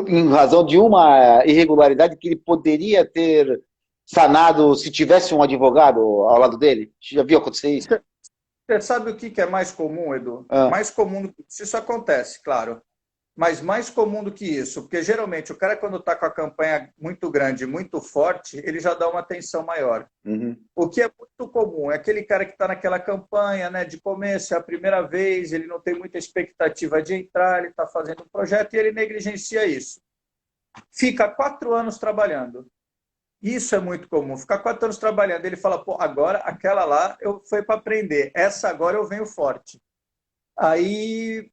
em razão de uma irregularidade que ele poderia ter sanado se tivesse um advogado ao lado dele? Você já viu acontecer isso? Você sabe o que é mais comum, Edu? Ah. Mais comum do que isso acontece, claro. Mas mais comum do que isso, porque geralmente o cara, quando está com a campanha muito grande, muito forte, ele já dá uma atenção maior. Uhum. O que é muito comum é aquele cara que está naquela campanha, né, de começo, é a primeira vez, ele não tem muita expectativa de entrar, ele está fazendo um projeto e ele negligencia isso. Fica 4 anos trabalhando. Isso é muito comum. Ficar 4 anos trabalhando, ele fala, pô, agora aquela lá foi para aprender, essa agora eu venho forte. Aí...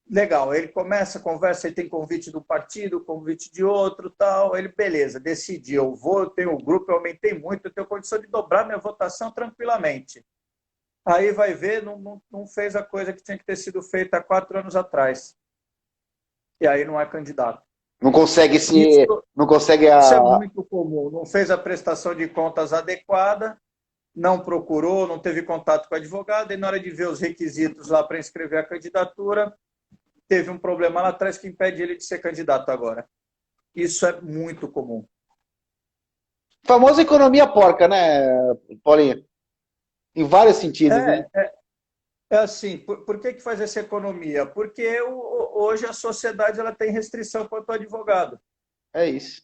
Legal, ele começa a conversa, ele tem convite do partido, convite de outro, tal. Ele, beleza, decidi, eu vou, eu tenho um grupo, eu aumentei muito, eu tenho condição de dobrar minha votação tranquilamente. Aí vai ver, não fez a coisa que tinha que ter sido feita há 4 anos atrás. E aí não é candidato. Não consegue não consegue Isso é muito comum. Não fez a prestação de contas adequada, não procurou, não teve contato com o advogado, e na hora de ver os requisitos lá para inscrever a candidatura, teve um problema lá atrás que impede ele de ser candidato agora. Isso é muito comum. Famosa economia porca, né, Paulinho? Em vários sentidos. Né? É assim, por que faz essa economia? Porque hoje a sociedade ela tem restrição quanto ao advogado. É isso.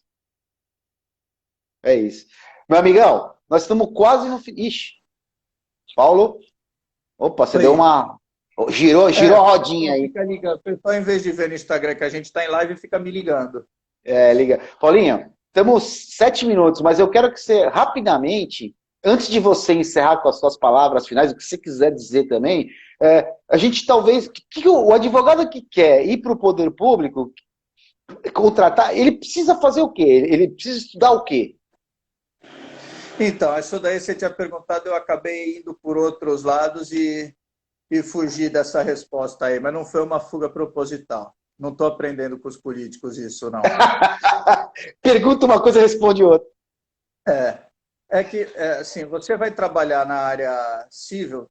É isso. Meu amigão, nós estamos quase no fim. Ixi, Paulo, opa, você deu uma... Girou a rodinha aí. Fica ligando. O pessoal, em vez de ver no Instagram que a gente está em live, fica me ligando. Liga. Paulinho, temos 7 minutos, mas eu quero que você, rapidamente, antes de você encerrar com as suas palavras finais, o que você quiser dizer também, a gente talvez... o advogado que quer ir para o poder público, contratar, ele precisa fazer o quê? Ele precisa estudar o quê? Então, isso daí você tinha perguntado, eu acabei indo por outros lados e fugir dessa resposta aí, mas não foi uma fuga proposital. Não estou aprendendo com os políticos isso, não. Pergunta uma coisa, responde outra. É que, assim, você vai trabalhar na área civil,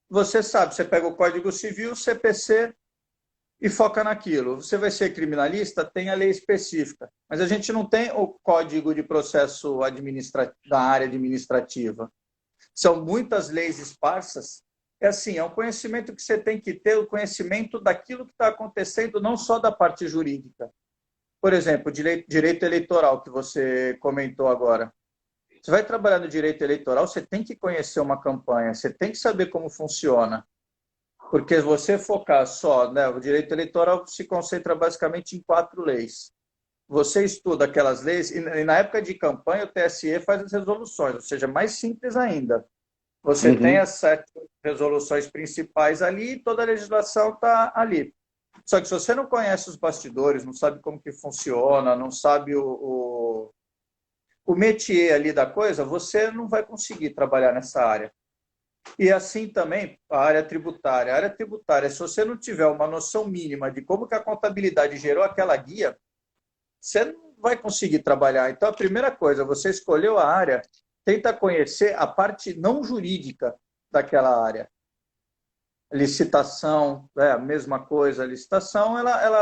você sabe, você pega o Código Civil, CPC e foca naquilo. Você vai ser criminalista, tem a lei específica, mas a gente não tem o Código de Processo da área administrativa. São muitas leis esparsas. É assim, é um conhecimento que você tem que ter, o conhecimento daquilo que está acontecendo, não só da parte jurídica. Por exemplo, direito eleitoral, que você comentou agora. Você vai trabalhar no direito eleitoral, você tem que conhecer uma campanha, você tem que saber como funciona. Porque se você focar só, né, o direito eleitoral se concentra basicamente em 4 leis. você estuda aquelas leis, e na época de campanha o TSE faz as resoluções, ou seja, mais simples ainda. Você tem Uhum. as 7 resoluções principais ali e toda a legislação está ali. Só que se você não conhece os bastidores, não sabe como que funciona, não sabe o métier ali da coisa, você não vai conseguir trabalhar nessa área. E assim também a área tributária. A área tributária, se você não tiver uma noção mínima de como que a contabilidade gerou aquela guia, você não vai conseguir trabalhar. Então, a primeira coisa, você escolheu a área, tenta conhecer a parte não jurídica daquela área. Licitação, é a mesma coisa. A licitação,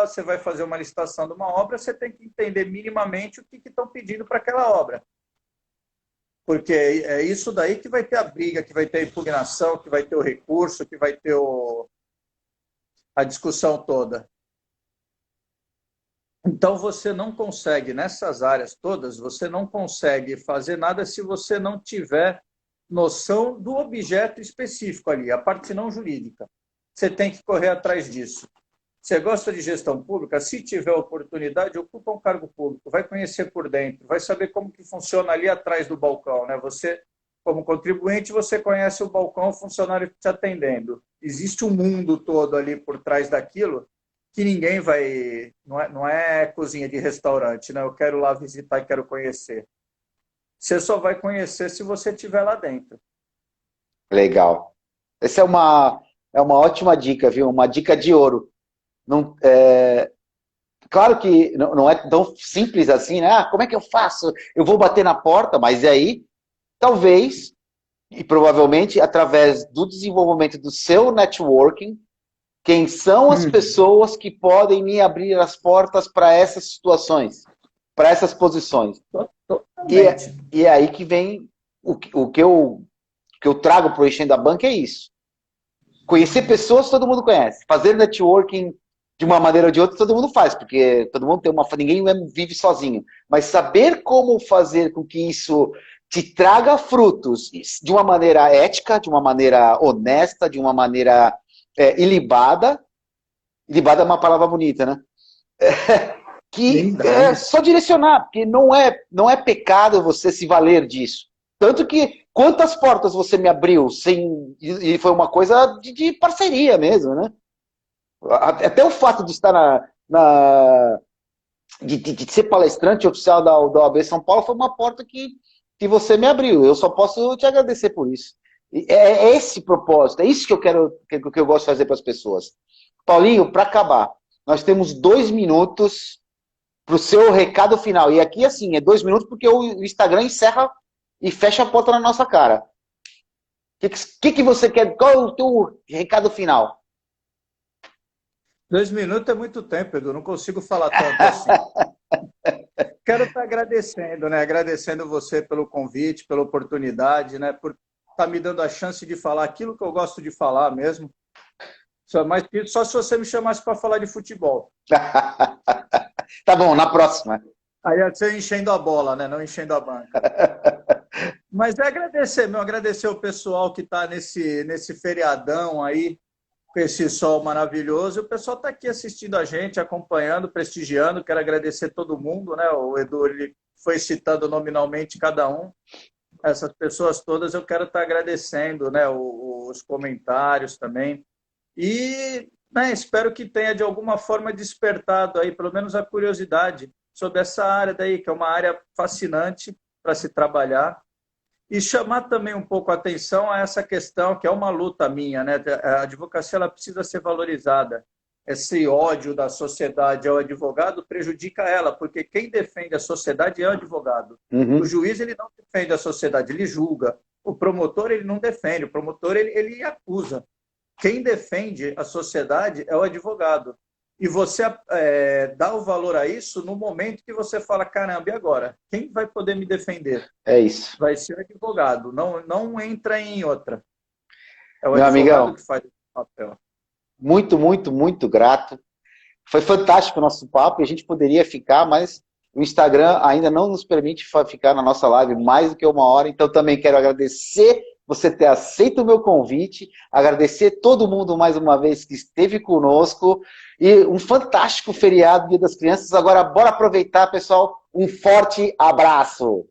você vai fazer uma licitação de uma obra, você tem que entender minimamente o que estão pedindo para aquela obra. Porque é isso daí que vai ter a briga, que vai ter a impugnação, que vai ter o recurso, que vai ter a discussão toda. Então, você não consegue, nessas áreas todas, você não consegue fazer nada se você não tiver noção do objeto específico ali, a parte não jurídica. Você tem que correr atrás disso. Você gosta de gestão pública? Se tiver oportunidade, ocupa um cargo público, vai conhecer por dentro, vai saber como que funciona ali atrás do balcão, né? Você, como contribuinte, você conhece o balcão, o funcionário te atendendo. Existe um mundo todo ali por trás daquilo que ninguém vai... Não é cozinha de restaurante, né? Eu quero lá visitar e quero conhecer. Você só vai conhecer se você estiver lá dentro. Legal. Essa é uma ótima dica, viu? Uma dica de ouro. Não, claro que não é tão simples assim, né? Ah, como é que eu faço? Eu vou bater na porta, mas aí, talvez, e provavelmente, através do desenvolvimento do seu networking, quem são as pessoas que podem me abrir as portas para essas situações, para essas posições. E é aí que vem o que eu trago para o Enchendo a Banca é isso. Conhecer pessoas todo mundo conhece. Fazer networking de uma maneira ou de outra todo mundo faz, porque todo mundo tem ninguém vive sozinho. Mas saber como fazer com que isso te traga frutos de uma maneira ética, de uma maneira honesta, de uma maneira ilibada. Ilibada é uma palavra bonita, né? Que é só direcionar, porque não é pecado você se valer disso. Tanto que quantas portas você me abriu e foi uma coisa de parceria mesmo, né? Até o fato de estar de ser palestrante oficial da OAB São Paulo foi uma porta que você me abriu. Eu só posso te agradecer por isso. É esse propósito, é isso que eu gosto de fazer para as pessoas. Paulinho, para acabar, nós temos 2 minutos para o seu recado final. E aqui, assim, é 2 minutos porque o Instagram encerra e fecha a porta na nossa cara. O que você quer? Qual é o teu recado final? 2 minutos é muito tempo, Edu. Não consigo falar tanto assim. Quero estar agradecendo, né? Agradecendo você pelo convite, pela oportunidade, né? Por estar me dando a chance de falar aquilo que eu gosto de falar mesmo. Só se você me chamasse para falar de futebol. Tá bom, na próxima. Aí ia ser enchendo a bola, né? Não enchendo a banca. Mas é agradecer o pessoal que está nesse feriadão aí, com esse sol maravilhoso. O pessoal está aqui assistindo a gente, acompanhando, prestigiando. Quero agradecer todo mundo, né? O Edu ele foi citando nominalmente cada um. Essas pessoas todas eu quero estar agradecendo, né? Os comentários também. E né, espero que tenha de alguma forma despertado aí, pelo menos a curiosidade sobre essa área daí, que é uma área fascinante para se trabalhar. E chamar também um pouco a atenção a essa questão, que é uma luta minha, né? A advocacia ela precisa ser valorizada. Esse ódio da sociedade ao advogado prejudica ela, porque quem defende a sociedade é o advogado. Uhum. O juiz ele não defende a sociedade, ele julga. O promotor ele não defende, o promotor ele acusa. Quem defende a sociedade é o advogado. E você dá o valor a isso no momento que você fala, caramba, e agora? Quem vai poder me defender? É isso. Vai ser o advogado, não entra em outra. É o Meu advogado amigão, que faz o papel. muito, muito, muito grato. Foi fantástico o nosso papo e a gente poderia ficar, mas o Instagram ainda não nos permite ficar na nossa live mais do que 1 hora, então também quero agradecer você ter aceito o meu convite, agradecer todo mundo mais uma vez que esteve conosco E um fantástico feriado, Dia das Crianças. Agora, bora aproveitar, pessoal. Um forte abraço.